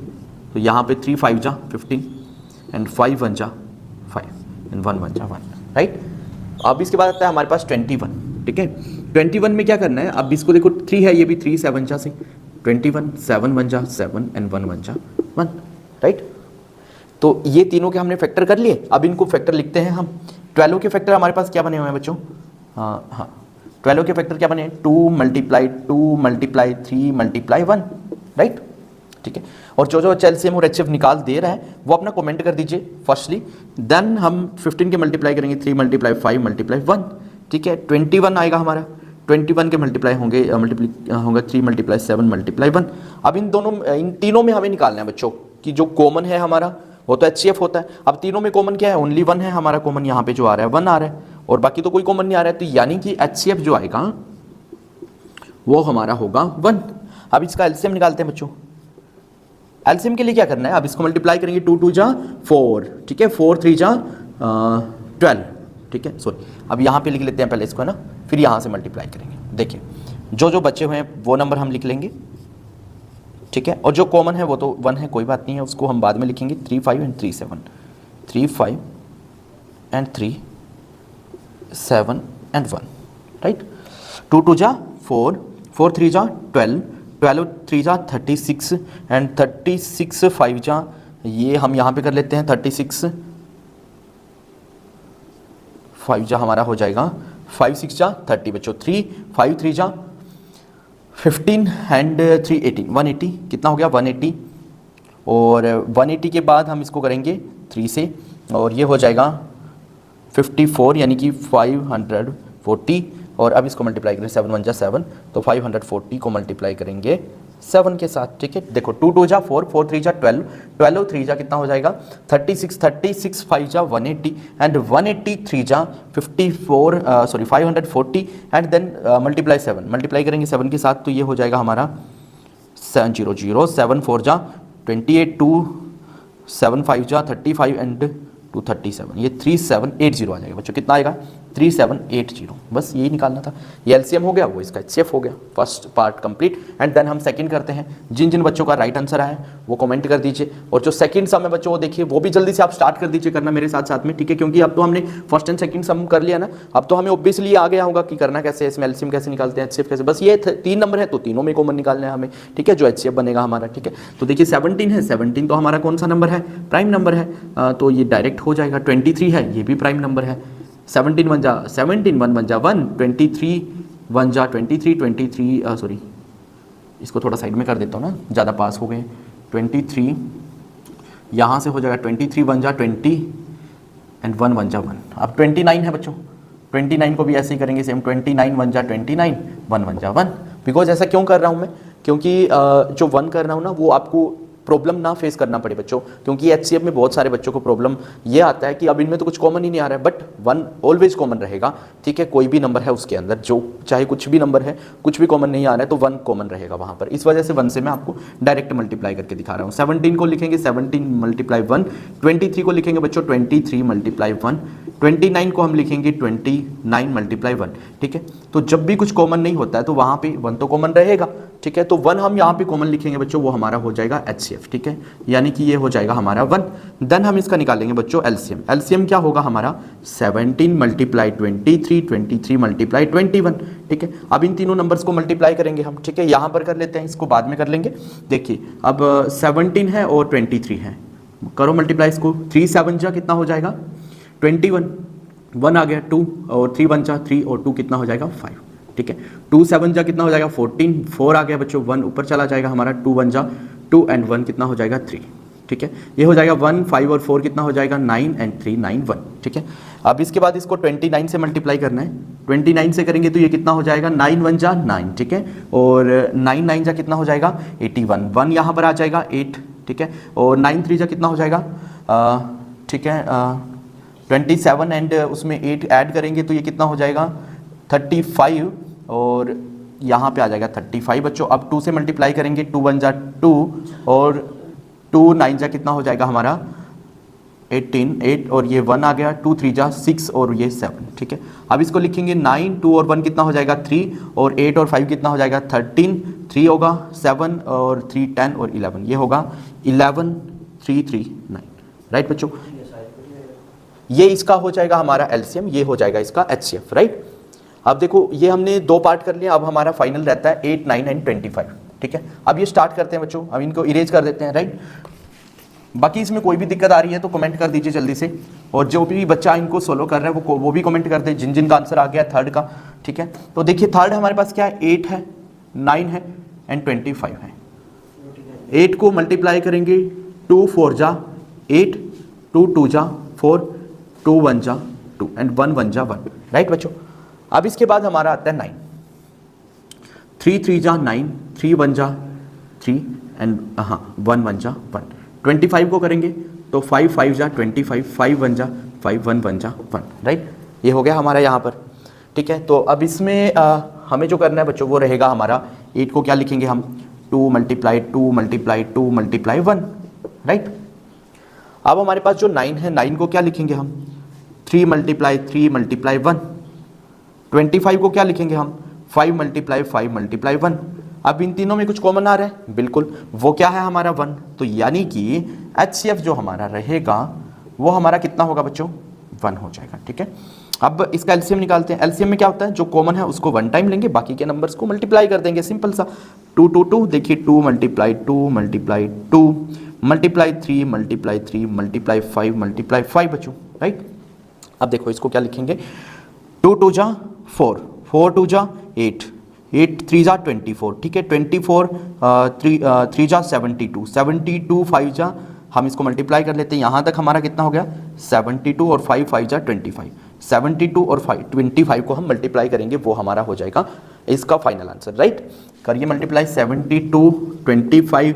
तो यहाँ पे 3 5 जा 15 एंड 5 1 जा 5 एंड 1 1 जा 1, राइट। अब इसके बाद आता है हमारे पास 21, ठीक है। 21 में क्या करना है, अब इसको देखो 3 है, ये भी 3 7 जा से 21 7 1 जा 7 एंड 1 1 जा 1, राइट। तो ये तीनों के हमने फैक्टर कर लिए, अब इनको फैक्टर लिखते हैं हम। 12 के फैक्टर हमारे पास क्या बने हुए हैं बच्चों? हाँ 12 के फैक्टर क्या बने? 2 मल्टीप्लाई 3 मल्टीप्लाई 1, राइट, ठीक है। और जो एलसीएम और एचसीएफ निकाल दे रहा है वो अपना कमेंट कर दीजिए फर्स्टली, देन हम 15 के मल्टीप्लाई करेंगे 3 मल्टीप्लाई 5 मल्टीप्लाई 1, ठीक है। 21 आएगा हमारा, 21 के मल्टीप्लाई होंगे 3 मल्टीप्लाई 7 मल्टीप्लाई 1। अब इन तीनों में हमें निकालना है बच्चों कि जो कॉमन है हमारा वो तो एचसीएफ होता है। अब तीनों में कॉमन क्या है? ओनली 1 है हमारा कॉमन, यहाँ पे जो आ रहा है 1 आ रहा है, और बाकी तो कोई कॉमन नहीं आ रहा है, तो यानी कि एचसीएफ जो आएगा वो हमारा होगा 1। अब इसका एलसीएम निकालते हैं बच्चों। एलसीएम के लिए क्या करना है? अब इसको मल्टीप्लाई करेंगे, 2 2 जा 4, ठीक है, 4 3 जा 12, ठीक है, सॉरी अब यहाँ पे लिख लेते हैं पहले इसको, है ना, फिर यहाँ से मल्टीप्लाई करेंगे। देखिए जो बचे हुए हैं वो नंबर हम लिख लेंगे, ठीक है, और जो कॉमन है वो तो 1 है, कोई बात नहीं है, उसको हम बाद में लिखेंगे। 3 5 एंड 3 7, 3 5 एंड 3 7 एंड 1, राइट। 2 2 जा 4, 4 3 जा 12, 12 3 जा 36 एंड 36 5 जा, ये हम यहाँ पे कर लेते हैं 36 5 जा हमारा हो जाएगा 5 6 जा 30 बच्चों, 3 5 3 जा 15 एंड 3 18, 180 कितना हो गया? 180, और 180 के बाद हम इसको करेंगे 3 से, और ये हो जाएगा 54 यानी कि 540, और अब इसको मल्टीप्लाई करें 7 1 जा 7, तो 540 को मल्टीप्लाई करेंगे 7 के साथ, ठीक है। देखो 2 2 जा 4, 4 3 जा 12, 12 3 जा कितना हो जाएगा? 36, 36 5 जा 180 एंड 180 3 जा 540 एंड देन मल्टीप्लाई 7, मल्टीप्लाई करेंगे 7 के साथ, तो ये हो जाएगा हमारा 700, 7 4 जा 28, 2 7 5 जा 35 एंड 237, ये 3780 आ जाएगा बच्चों। कितना आएगा? 3780, बस यही निकालना था। ये एलसीएम हो गया, वो इसका एचसीएफ हो गया। First part complete, and then हम सेकंड करते हैं। जिन जिन बच्चों का राइट आंसर आया वो कमेंट कर दीजिए, और जो सेकंड सम है बच्चों वो देखिए, वो भी जल्दी से आप स्टार्ट कर दीजिए करना मेरे साथ साथ में, ठीक है, क्योंकि अब तो हमने फर्स्ट एंड सेकंड सम कर लिया ना, अब तो हमें ऑब्वियसली आ गया होगा कि करना कैसे है, इसमें एलसीएम कैसे निकालते हैं, एचसीएफ कैसे। बस ये 3 नंबर है तो तीनों में कॉमन निकालना है हमें, ठीक है, जो एचसीएफ बनेगा हमारा, ठीक है। तो देखिए 17 है, 17 तो हमारा कौन सा नंबर है? प्राइम नंबर है, तो ये डायरेक्ट हो जाएगा। 23 है, ये भी प्राइम नंबर है। 17 1 जा 17, 1 1 जा 1, 23 1 जा 23, सॉरी इसको थोड़ा साइड में कर देता हूँ ना, ज़्यादा पास हो गए। 23 यहाँ से हो जाएगा 23 1 जा 20 एंड 1 1 जा 1। अब 29 है बच्चों, 29 को भी ऐसे ही करेंगे सेम, 29 1 जा 29, 1 1 जा 1। बिकॉज ऐसा क्यों कर रहा हूँ मैं? क्योंकि जो 1 कर रहा हूँ ना, वो आपको प्रॉब्लम ना फेस करना पड़े बच्चों, क्योंकि एचसीएफ में बहुत सारे बच्चों को प्रॉब्लम ये आता है कि अब इनमें तो कुछ कॉमन ही नहीं आ रहा है, बट 1 ऑलवेज कॉमन रहेगा, ठीक है। कोई भी नंबर है उसके अंदर, जो चाहे कुछ भी नंबर है, कुछ भी कॉमन नहीं आ रहा है तो 1 कॉमन रहेगा वहाँ पर। इस वजह से 1 से मैं आपको डायरेक्ट मल्टीप्लाई करके दिखा रहा हूँ। 17 को लिखेंगे 17 मल्टीप्लाई 1, 23 को लिखेंगे बच्चों 23 मल्टीप्लाई 1, 29 को हम लिखेंगे 29 मल्टीप्लाई 1, ठीक है। तो जब भी कुछ कॉमन नहीं होता है तो वहाँ पे 1 तो कॉमन रहेगा, ठीक है। तो 1 हम यहाँ पे कॉमन लिखेंगे बच्चों, वो हमारा हो जाएगा एचसीएफ, ठीक है, यानी कि ये हो जाएगा हमारा 1। देन हम इसका निकालेंगे बच्चों एलसीएम। एलसीएम क्या होगा हमारा? 17 मल्टीप्लाई 23, 23 मल्टीप्लाई 21, ठीक है। अब इन तीनों नंबर्स को मल्टीप्लाई करेंगे हम, ठीक है, यहाँ पर कर लेते हैं, इसको बाद में कर लेंगे। देखिए अब 17 है और 23 है, करो मल्टीप्लाई इसको। 3 7 जा कितना हो जाएगा? 21, 1 आ गया 2, और 3 1 जा 3, और 2 कितना हो जाएगा? 5, ठीक है। 2 7 जा कितना हो जाएगा? 14, 4 आ गया बच्चों, 1 ऊपर चला जाएगा हमारा, 2 1 जा 2 एंड 1 कितना हो जाएगा? 3, ठीक है। ये हो जाएगा 1 5 और 4 कितना हो जाएगा? 9 एंड 3 9 1, ठीक है। अब इसके बाद इसको 29 से मल्टीप्लाई करना है। 29 से करेंगे तो ये कितना हो जाएगा? 9 1 जा 9, ठीक है, और 9 9 जा कितना हो जाएगा? 81, 1 यहाँ पर आ जाएगा 8, ठीक है, और 9 3 जा कितना हो जाएगा? ठीक है 27 एंड उसमें 8 ऐड करेंगे तो ये कितना हो जाएगा? 35, और यहाँ पे आ जाएगा 35 बच्चों। अब 2 से मल्टीप्लाई करेंगे, 2 1 जा 2, और 2 9 जा कितना हो जाएगा हमारा? 18, 8, और ये 1 आ गया, 2 3 जा 6, और ये 7, ठीक है। अब इसको लिखेंगे 9, 2 और 1 कितना हो जाएगा? 3, और 8 और 5 कितना हो जाएगा? 13, 3 होगा 7, और 3 10 और 11, ये होगा 11 3 3 9, राइट बच्चों। ये इसका हो जाएगा हमारा एलसीएम, ये हो जाएगा इसका एचसीएफ, राइट। अब देखो ये हमने 2 पार्ट कर लिया, अब हमारा फाइनल रहता है 8 9 एंड 25, ठीक है। अब ये स्टार्ट करते हैं बच्चों, अब इनको इरेज कर देते हैं, राइट। बाकी इसमें कोई भी दिक्कत आ रही है तो कमेंट कर दीजिए जल्दी से, और जो भी बच्चा इनको सोलो कर रहा है वो भी कमेंट कर दे, जिन जिन का आंसर आ गया थर्ड का। ठीक है, तो देखिए थर्ड हमारे पास क्या है, 8 है, 9 है एंड 25 है। 8 को मल्टीप्लाई करेंगे, 2 4 जा 8, 2 2 जा 4, 2 1 जा 2 एंड 1 1 जा 1। राइट बच्चों, अब इसके बाद हमारा आता है 9, 3 3 जा 9, 3 1 जा 3 एंड 1 1 जा 1। 25 को करेंगे तो 5 5 जा 25, 5 1 जा 5, 1 1 जा 1। राइट, ये हो गया हमारा यहाँ पर। ठीक है, तो अब इसमें हमें जो करना है बच्चों वो रहेगा हमारा 8 को क्या लिखेंगे हम, 2 मल्टीप्लाई 2 मल्टीप्लाई 2 मल्टीप्लाई 1। राइट, अब हमारे पास जो 9 है, 9 को क्या लिखेंगे हम, 3 मल्टीप्लाई 3 मल्टीप्लाई 1। 25 को क्या लिखेंगे हम, 5 मल्टीप्लाई 5 मल्टीप्लाई 1। अब इन तीनों में कुछ कॉमन आ रहा है, बिल्कुल, वो क्या है हमारा 1। तो यानी कि HCF जो हमारा रहेगा वो हमारा कितना होगा बच्चों, 1 हो जाएगा। ठीक है, अब इसका LCM निकालते हैं। LCM में क्या होता है, जो कॉमन है उसको 1 टाइम लेंगे, बाकी के नंबर्स को मल्टीप्लाई कर देंगे, सिंपल सा। 2 2 2 देखिए, 2 multiply 2 multiply 2 multiply 3 multiply 3 multiply 5 multiply 5 बच्चों। राइट, अब देखो इसको क्या लिखेंगे, 2 2 जा 4, 4 2 जा 8, 8 3 जा 24। ठीक है, 24 3 जा 72, 72 5 जा, हम इसको मल्टीप्लाई कर लेते हैं, यहाँ तक हमारा कितना हो गया 72 और 5 5 जा 25। 72 और 25 को हम मल्टीप्लाई करेंगे, वो हमारा हो जाएगा इसका फाइनल आंसर। राइट, करिए मल्टीप्लाई, 72 25,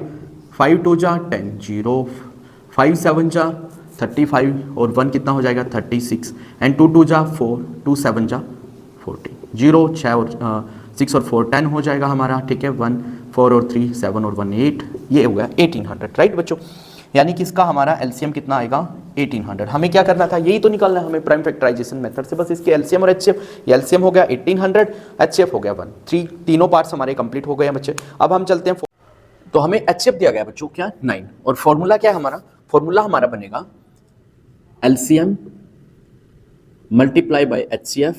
5 2 जा 10, 0 5 7 जा 35 और 1 कितना हो जाएगा 36 एंड 2 2 जा 4, 2 7 जा 14, 0 6 और 6 और 4 10 हो जाएगा हमारा। ठीक है, 1 4 और 3 7 और 1 8, ये हो गया 1800। राइट बच्चों, यानी कि इसका हमारा LCM कितना आएगा 1800। हमें क्या करना था, यही तो निकालना है हमें प्राइम फैक्टराइजेशन मेथड से, बस इसके LCM और HCF। ये LCM हो गया 1800, HCF हो गया 1। तीनों पार्ट्स हमारे कंप्लीट हो गए हैं बच्चे। अब हम चलते हैं, तो हमें HCF दिया गया बच्चों क्या 9, और फॉर्मूला क्या है हमारा, फॉर्मूला हमारा बनेगा LCM मल्टीप्लाई बाय HCF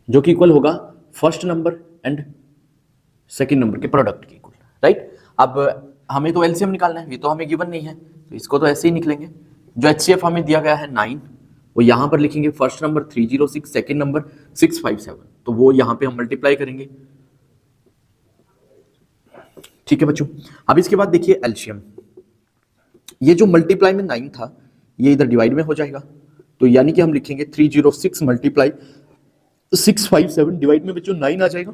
जो कि इक्वल होगा first number and second number के प्रोडक्ट के इक्वल। राइट, अब हमें तो LCM निकालना है, ये तो हमें गिवन नहीं है, तो इसको तो ऐसे ही निकलेंगे। जो HCF हमें दिया गया है 9, वो यहाँ पर लिखेंगे फर्स्ट नंबर 306, सेकंड नंबर 657, तो वो यहाँ पे हम मल्टीप्लाई करेंगे। ठीक है बच्चों, अब इसके बाद देखिए LCM, ये जो मल्टीप्लाई में 9 था ये इधर डिवाइड में हो जाएगा, तो यानी कि हम लिखेंगे 306 मल्टीप्लाई 657 डिवाइड में बच्चों 9 आ जाएगा।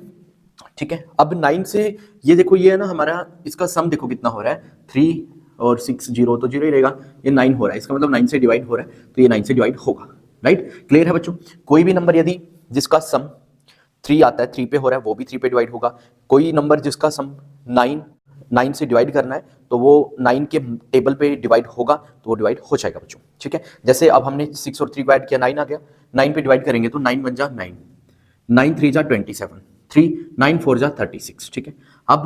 ठीक है, अब 9 से ये देखो, ये है ना हमारा, इसका सम देखो कितना हो रहा है, 3 और 6 0 तो 0 ही रहेगा, ये 9 हो रहा है, इसका मतलब 9 से डिवाइड हो रहा है, तो ये 9 से डिवाइड होगा। राइट, क्लियर है बच्चों। कोई भी नंबर यदि जिसका सम 3 आता है, 3 पे हो रहा है, वो भी 3 पे डिवाइड होगा। कोई नंबर जिसका सम 9 से डिवाइड करना है तो वो 9 के टेबल पे डिवाइड होगा, तो वो डिवाइड हो जाएगा बच्चों। ठीक है, जैसे अब हमने 6 और 3 को ऐड किया, 9 आ गया, 9 पे डिवाइड करेंगे तो 9 1 जा 9, 9 3 जा 27, 3 9 4 जा 36। ठीक है, अब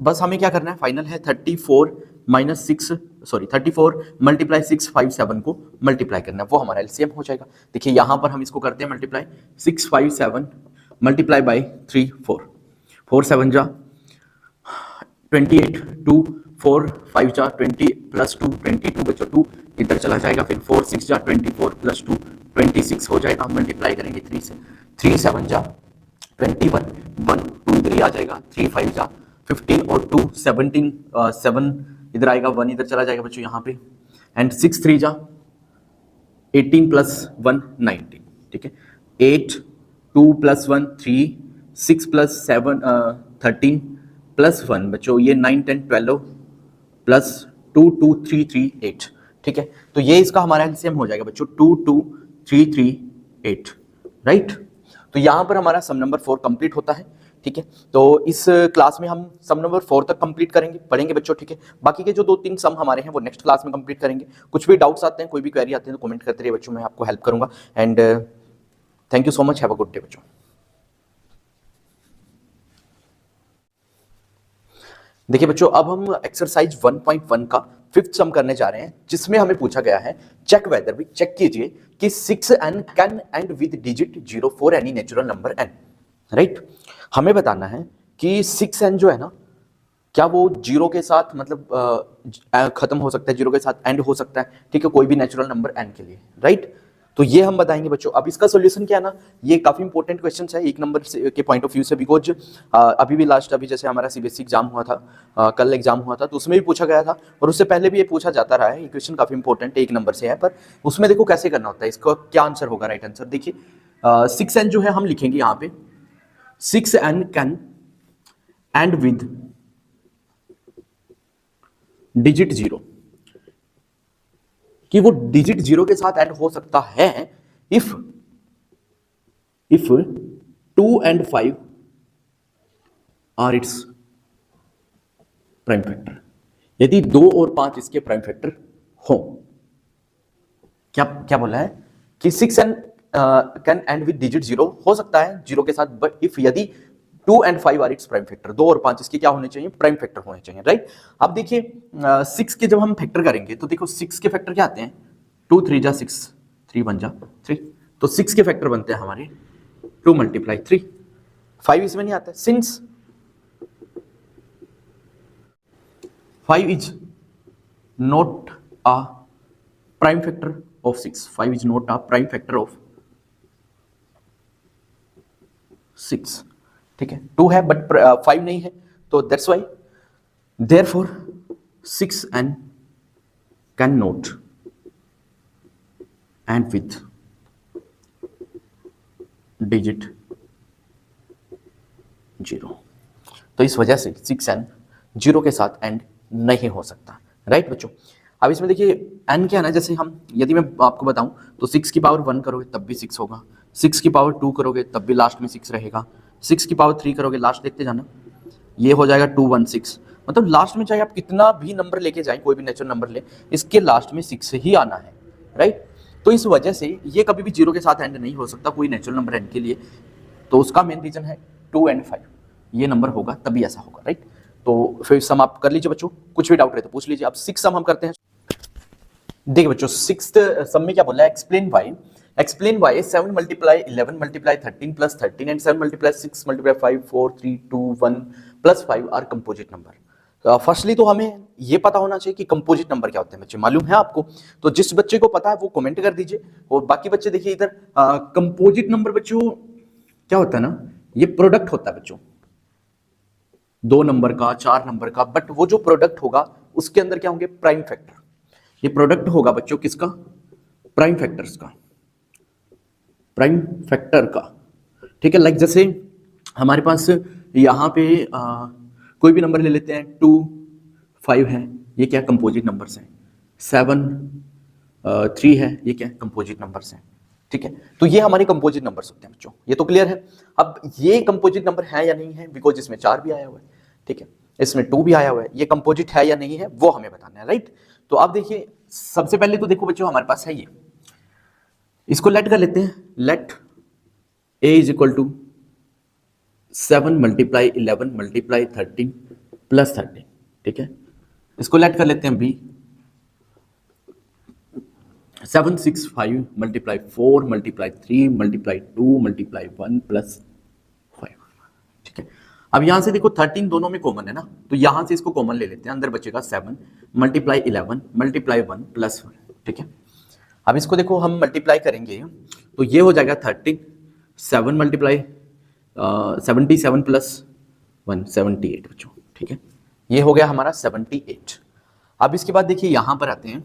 बस हमें क्या करना है, फाइनल है 34 मल्टीप्लाई 657 को मल्टीप्लाई करना है, वो हमारा LCM हो जाएगा। देखिए यहाँ पर हम इसको करते हैं मल्टीप्लाई, 657 मल्टीप्लाई बाई 3 4, 4 7 जा 28, 2 4 5 जा 20 प्लस 2 22 बच्चों, 2 इधर चला जाएगा, फिर 4 6 जा 24 प्लस 2 26 हो जाएगा। मल्टीप्लाई करेंगे 3 से, 3 7 जा 21, 1 2 इधर ही आ जाएगा, 3 5 जा 15 और 2 17, 7 इधर आएगा, 1 इधर चला जाएगा बच्चों यहाँ पे, एंड 6 3 जा 18 प्लस 1 19। ठीक है, 8 2 प्लस 1 3, 6 प्लस 7 13 प्लस 1 बच्चों, ये 9 10 12 प्लस 2 2 3 3 8। ठीक है, तो ये इसका हमारा LCM हो जाएगा बच्चों 2 2 3 3 8। राइट, तो यहाँ पर हमारा सम नंबर 4 कंप्लीट होता है। ठीक है, तो इस क्लास में हम सम नंबर 4 तक कंप्लीट पढ़ेंगे बच्चों। ठीक है, बाकी के जो 2-3 सम हमारे हैं वो नेक्स्ट क्लास में कंप्लीट करेंगे। कुछ भी डाउट्स आते हैं, कोई भी क्वेरी आते हैं तो कमेंट करते रहिए बच्चों, मैं आपको हेल्प करूंगा। And thank you so much, have a good day बच्चों। देखिए बच्चों, अब हम एक्सरसाइज 1.1 का 5th सम करने जा रहे हैं, जिसमें हमें पूछा गया है चेक वेदर, भी चेक कीजिए कि 6n can and with digit 0 for any natural number n। Right, हमें बताना है कि 6n जो है ना क्या वो जीरो के साथ मतलब खत्म हो सकता है, जीरो के साथ एंड हो सकता है, ठीक है, कोई भी नेचुरल नंबर एन के लिए, राइट। तो ये हम बताएंगे बच्चों। अब इसका सॉल्यूशन क्या है ना, ये काफी इंपॉर्टेंट क्वेश्चन है एक नंबर के पॉइंट ऑफ व्यू से, बिकॉज अभी भी लास्ट अभी जैसे हमारा सीबीएसई एग्जाम हुआ था, कल एग्जाम हुआ था, तो उसमें भी पूछा गया था, और उससे पहले भी ये पूछा जाता रहा है। ये क्वेश्चन काफी इंपॉर्टेंट है, एक नंबर से है, पर उसमें देखो कैसे करना होता है, इसका क्या आंसर होगा, राइट आंसर देखिए। 6n जो है हम लिखेंगे यहाँ पे, 6n can and with digit zero, कि वो डिजिट जीरो के साथ एंड हो सकता है if 2 and 5 are its prime factor, यदि 2 और 5 इसके प्राइम फैक्टर हो। क्या क्या बोला है कि 6n can and with digit zero, हो सकता है जीरो के साथ, बट इफ यदि 2 and 5 are its prime factor, 2 और 5 इसके क्या होने चाहिए, प्राइम फैक्टर होने चाहिए, राइट। अब देखिए 6 के जब हम फैक्टर करेंगे तो देखो 6 के फैक्टर क्या आते हैं, 2 3 जा 6, 3 1 जा 3, तो 6 के फैक्टर बनते हैं हमारे 2 × 3, 5 इसमें नहीं आता, since 5 is not a prime factor of 6, 5 is not a prime factor of 6, ठीक है, 2 है बट 5 नहीं है, तो that's why therefore 6n can not and with digit zero. तो इस वजह से 6n जीरो के साथ एंड नहीं हो सकता, राइट बच्चों। अब इसमें देखिए n क्या है ना, जैसे हम यदि मैं आपको बताऊं तो 6 की पावर 1 करोगे तब भी 6 होगा, 6 की पावर 2 करोगे तब भी लास्ट में 6 रहेगा, 6 की पावर 3 करोगे, लास्ट देखते जाना, ये हो जाएगा 216, मतलब लास्ट में चाहे आप कितना भी नंबर लेके जाएं, कोई भी नेचुरल नंबर ले, इसके लास्ट में 6 ही आना है, राइट। तो इस वजह से ये कभी भी जीरो के साथ एंड नहीं हो सकता कोई नेचुरल नंबर एंड के लिए, तो उसका मेन रीजन है 2 and 5, ये नंबर होगा तभी ऐसा होगा, राइट। तो फिर सम आप कर लीजिए बच्चों, कुछ भी डाउट रहे तो पूछ लीजिए। अब 6 सम हम करते हैं। देखिए बच्चों 6th सम में क्या बोला है, explain why 7 × 11 × 13 + 13 and 7 × 6 × 5 4 3 2 1 + 5 are composite number. Firstly तो हमें ये पता होना चाहिए कि कंपोजिट नंबर क्या होते हैं बच्चे, मालूम है आपको? तो जिस बच्चे को पता है वो कमेंट कर दीजिए, और बाकी बच्चे देखिए इधर कंपोजिट नंबर बच्चों क्या होता है ना, ये प्रोडक्ट होता है बच्चों, 2 नंबर का, 4 नंबर का, बट वो जो प्रोडक्ट होगा उसके अंदर क्या होंगे, प्राइम फैक्टर। ये प्रोडक्ट होगा बच्चों किसका, प्राइम फैक्टर्स का, प्राइम फैक्टर का, ठीक है। लाइक जैसे हमारे पास यहाँ पे कोई भी नंबर ले लेते हैं, 2 5 है, ये क्या कंपोजिट नंबर्स हैं, 7 3 है, ये क्या कंपोजिट नंबर्स हैं, ठीक है। तो ये हमारे कंपोजिट नंबर्स होते हैं बच्चों, ये तो क्लियर है। अब ये कंपोजिट नंबर है या नहीं है, बिकॉज इसमें 4 भी आया हुआ है, ठीक है, इसमें 2 भी आया हुआ है, ये कंपोजिट है या नहीं है वो हमें बताना है, राइट। तो अब देखिए सबसे पहले तो देखो बच्चों हमारे पास है ये, इसको लेट कर लेते हैं, let a is equal to 7 × 11 × 13 + 13, ठीक है। इसको लेट कर लेते हैं b, 7 6 5 × 4 × 3 × 2 × 1 + 5, ठीक है। अब यहां से देखो 13 दोनों में कॉमन है ना, तो यहां से इसको कॉमन ले लेते हैं, अंदर बचेगा 7 × 11 × 1 + 1, ठीक है। अब इसको देखो हम मल्टीप्लाई करेंगे तो ये हो जाएगा 13, 7 × 77 + 1 78 बच्चों, ठीक है, ये हो गया हमारा 78। अब इसके बाद देखिए यहां पर आते हैं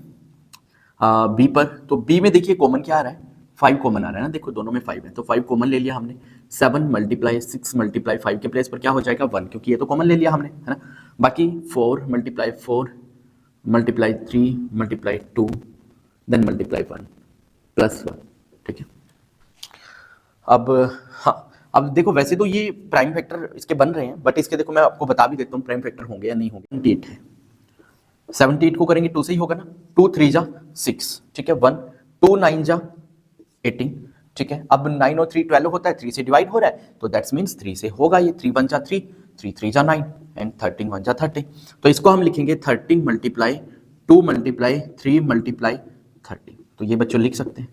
बी पर, तो बी में देखिए कॉमन क्या आ रहा है, 5 कॉमन आ रहा है ना, देखो दोनों में 5 है, तो 5 कॉमन ले लिया हमने, 7 × 6 × 5 के प्लेस पर क्या हो जाएगा 1, क्योंकि ये तो कॉमन ले लिया हमने, है ना। बाकी 4 × 4 × 3 × 2 देन × 1 + 1, ठीक है। अब हाँ, अब देखो वैसे तो ये प्राइम फैक्टर इसके बन रहे हैं, बट इसके देखो मैं आपको बता भी देता हूँ प्राइम फैक्टर होंगे या नहीं होंगे। 78 है, 78 को करेंगे 2 से ही होगा ना, 2 3 जा 6, ठीक है, 1 2 9 जा 18, ठीक है। अब 9 और 3 12 होता है, 3 से डिवाइड हो रहा है, तो दैट्स मीन्स 3 से होगा ये, 3 1 जा 3, 3 3 जा 9 एंड 13 1 जा 30, तो इसको हम लिखेंगे 13 × 2 × 3 × 30, तो ये बच्चों लिख सकते हैं,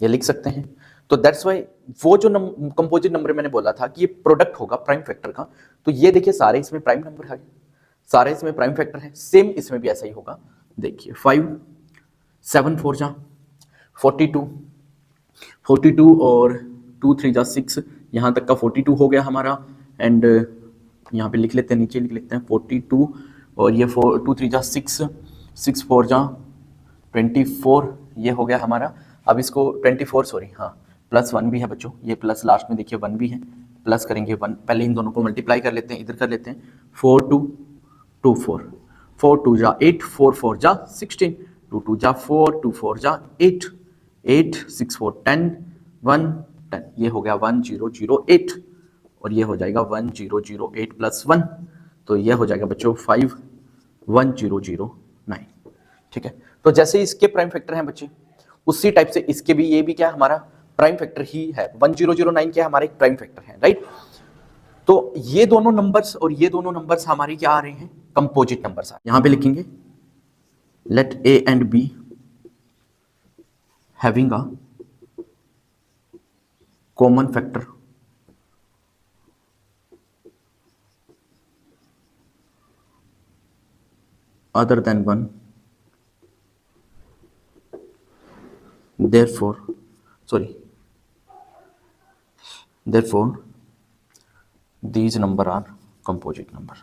ये लिख सकते हैं। तो दैट्स वाई वो जो कंपोजिट नंबर मैंने बोला था कि ये प्रोडक्ट होगा प्राइम फैक्टर का, तो ये देखिए सारे इसमें प्राइम नंबर है, सारे इसमें प्राइम फैक्टर है, सेम इसमें भी ऐसा ही होगा। देखिए 5 7 4 जा 42 और 2 3 जा 6, यहाँ तक का 42 हो गया हमारा। एंड यहाँ पे लिख लेते हैं, नीचे लिख लेते हैं 42 और ये 2 3 जा 6 6 4 जा 24, ये हो गया हमारा। अब इसको 24 सॉरी हाँ +1 भी है बच्चों, ये प्लस लास्ट में देखिए 1 भी है, प्लस करेंगे 1, पहले इन दोनों को मल्टीप्लाई कर लेते हैं, इधर कर लेते हैं 4 2 2 4 4 2 जा 8 4 4 जा 16 2 2 जा 4 2 4 जा 8 8 6 4 10 1 10, ये हो गया 1008 और ये हो जाएगा 1008 + 1, तो ये हो जाएगा बच्चों 51009। ठीक है, तो जैसे इसके प्राइम फैक्टर हैं बच्चे, उसी टाइप से इसके भी, ये भी क्या हमारा प्राइम फैक्टर ही है। 1009 क्या हमारा एक प्राइम फैक्टर है, राइट। तो ये दोनों नंबर्स और ये दोनों नंबर्स हमारे क्या आ रहे हैं, कंपोजिट नंबर्स। यहां पे लिखेंगे let A and B having a common factor other than 1, therefore these number are composite number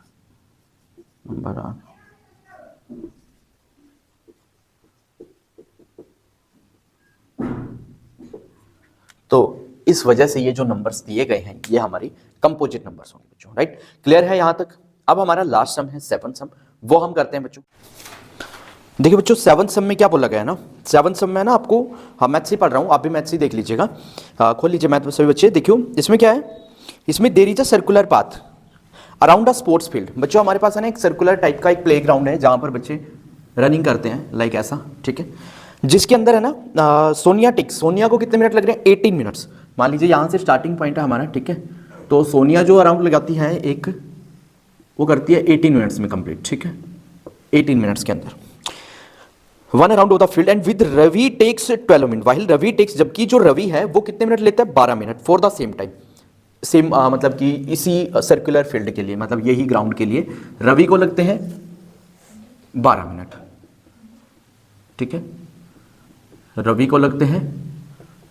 are तो इस वजह से ये जो नंबर्स दिए गए हैं ये हमारी कंपोजिट नंबर्स होंगे बच्चों, राइट। क्लियर है यहां तक। अब हमारा लास्ट सम है 7 सम, वो हम करते हैं बच्चों। देखिए बच्चों 7 सम में क्या बोला गया है ना, 7 सम में ना आपको, हाँ मैथ्स ही पढ़ रहा हूँ, आप भी मैथ्स ही देख लीजिएगा, खोल लीजिए मैथ सभी बच्चे। देखियो इसमें क्या है, इसमें there is a circular path around a sports field. बच्चों हमारे पास है ना एक सर्कुलर टाइप का एक प्ले ग्राउंड है जहाँ पर बच्चे रनिंग करते हैं, लाइक ऐसा, ठीक है, जिसके अंदर है ना सोनिया को कितने मिनट लग रहे हैं, 18 मिनट्स। मान लीजिए यहाँ से स्टार्टिंग पॉइंट है हमारा, ठीक है, तो सोनिया जो अराउंड लगाती है एक, वो करती है 18 मिनट्स में कंप्लीट, ठीक है, 18 मिनट्स के अंदर 1 around of the field and with Ravi takes 12 minute, while Ravi takes, जबकि जो रवि है वो कितने मिनट लेता है, 12 minute for the same time, same मतलब कि इसी सर्कुलर फील्ड के लिए, मतलब यही ग्राउंड के लिए रवि को लगते हैं 12 मिनट, ठीक है, रवि को लगते हैं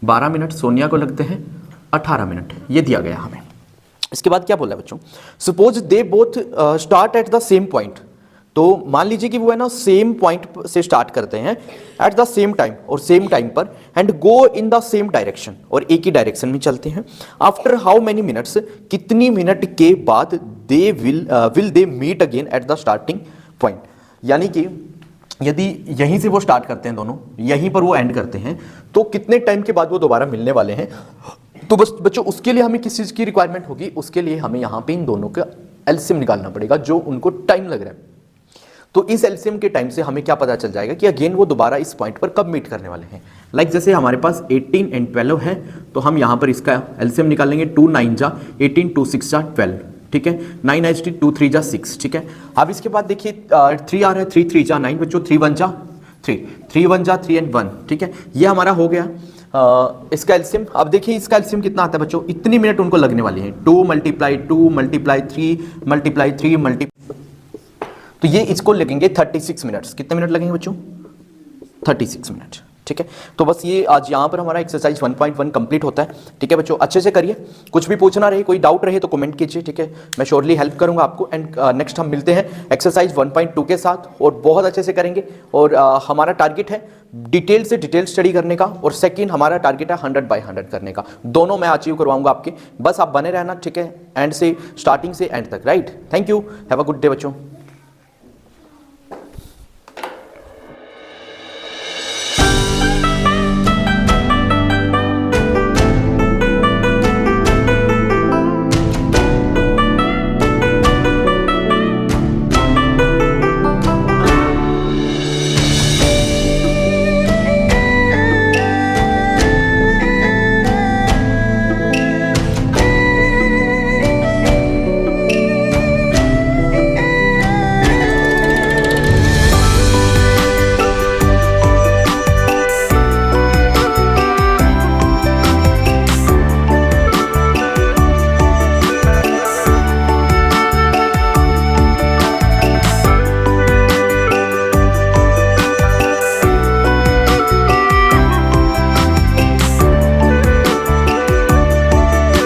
12 मिनट, सोनिया को लगते हैं 18 मिनट, ये दिया गया हमें। इसके बाद क्या बोला बच्चों, suppose they both start at the same point, तो मान लीजिए कि वो है ना सेम पॉइंट से स्टार्ट करते हैं एट द सेम टाइम और सेम टाइम पर, and go in the same direction, और एक ही डायरेक्शन में चलते हैं। आफ्टर हाउ मेनी मिनट्स, कितनी मिनट के बाद they will they meet again at the starting point, यानी कि यदि यहीं से वो स्टार्ट करते हैं दोनों, यहीं पर वो एंड करते हैं, तो कितने टाइम के बाद वो दोबारा मिलने वाले हैं। तो बस बच्चों उसके लिए हमें किस चीज़ की रिक्वायरमेंट होगी, उसके लिए हमें यहाँ पे इन दोनों का एलसीएम निकालना पड़ेगा, जो उनको टाइम लग रहा है। तो इस एलसीएम के टाइम से हमें क्या पता चल जाएगा कि अगेन वो दोबारा इस पॉइंट पर कब मीट करने वाले हैं। लाइक जैसे हमारे पास 18 एंड 12 है, तो हम यहाँ पर इसका एलसीएम निकालेंगे, 2 9 जा 18, 2 6 जा 12, ठीक है, 9 8 2 3 जा 6, ठीक है। अब इसके बाद देखिए 3 आ रहा है, 3 3 जा 9 बच्चों, 3 1 जा 3, 3 1 जा 3 एंड 1, ठीक है, ये हमारा हो गया इसका एलसीएम। अब देखिए इसका एलसीएम कितना आता है बच्चों, इतनी मिनट उनको लगने वाली है, 2 × 2 × 3 × 3 तो ये इसको लगेंगे 36 मिनट्स। कितने मिनट लगेंगे बच्चों, 36 मिनट, ठीक है। तो बस ये आज यहाँ पर हमारा एक्सरसाइज 1.1 कंप्लीट होता है, ठीक है बच्चों, अच्छे से करिए। कुछ भी पूछना रहे, कोई डाउट रहे तो कमेंट कीजिए, ठीक है, मैं श्योरली हेल्प करूँगा आपको। एंड नेक्स्ट हम मिलते हैं एक्सरसाइज 1.2 के साथ, और बहुत अच्छे से करेंगे। और हमारा टारगेट है डिटेल से डिटेल स्टडी करने का, और सेकंड हमारा टारगेट है 100 बाय 100 करने का। दोनों मैं अचीव करवाऊंगा आपके, बस आप बने रहना, ठीक है, एंड से स्टार्टिंग से एंड तक, right. Thank you, have a good day बच्चों।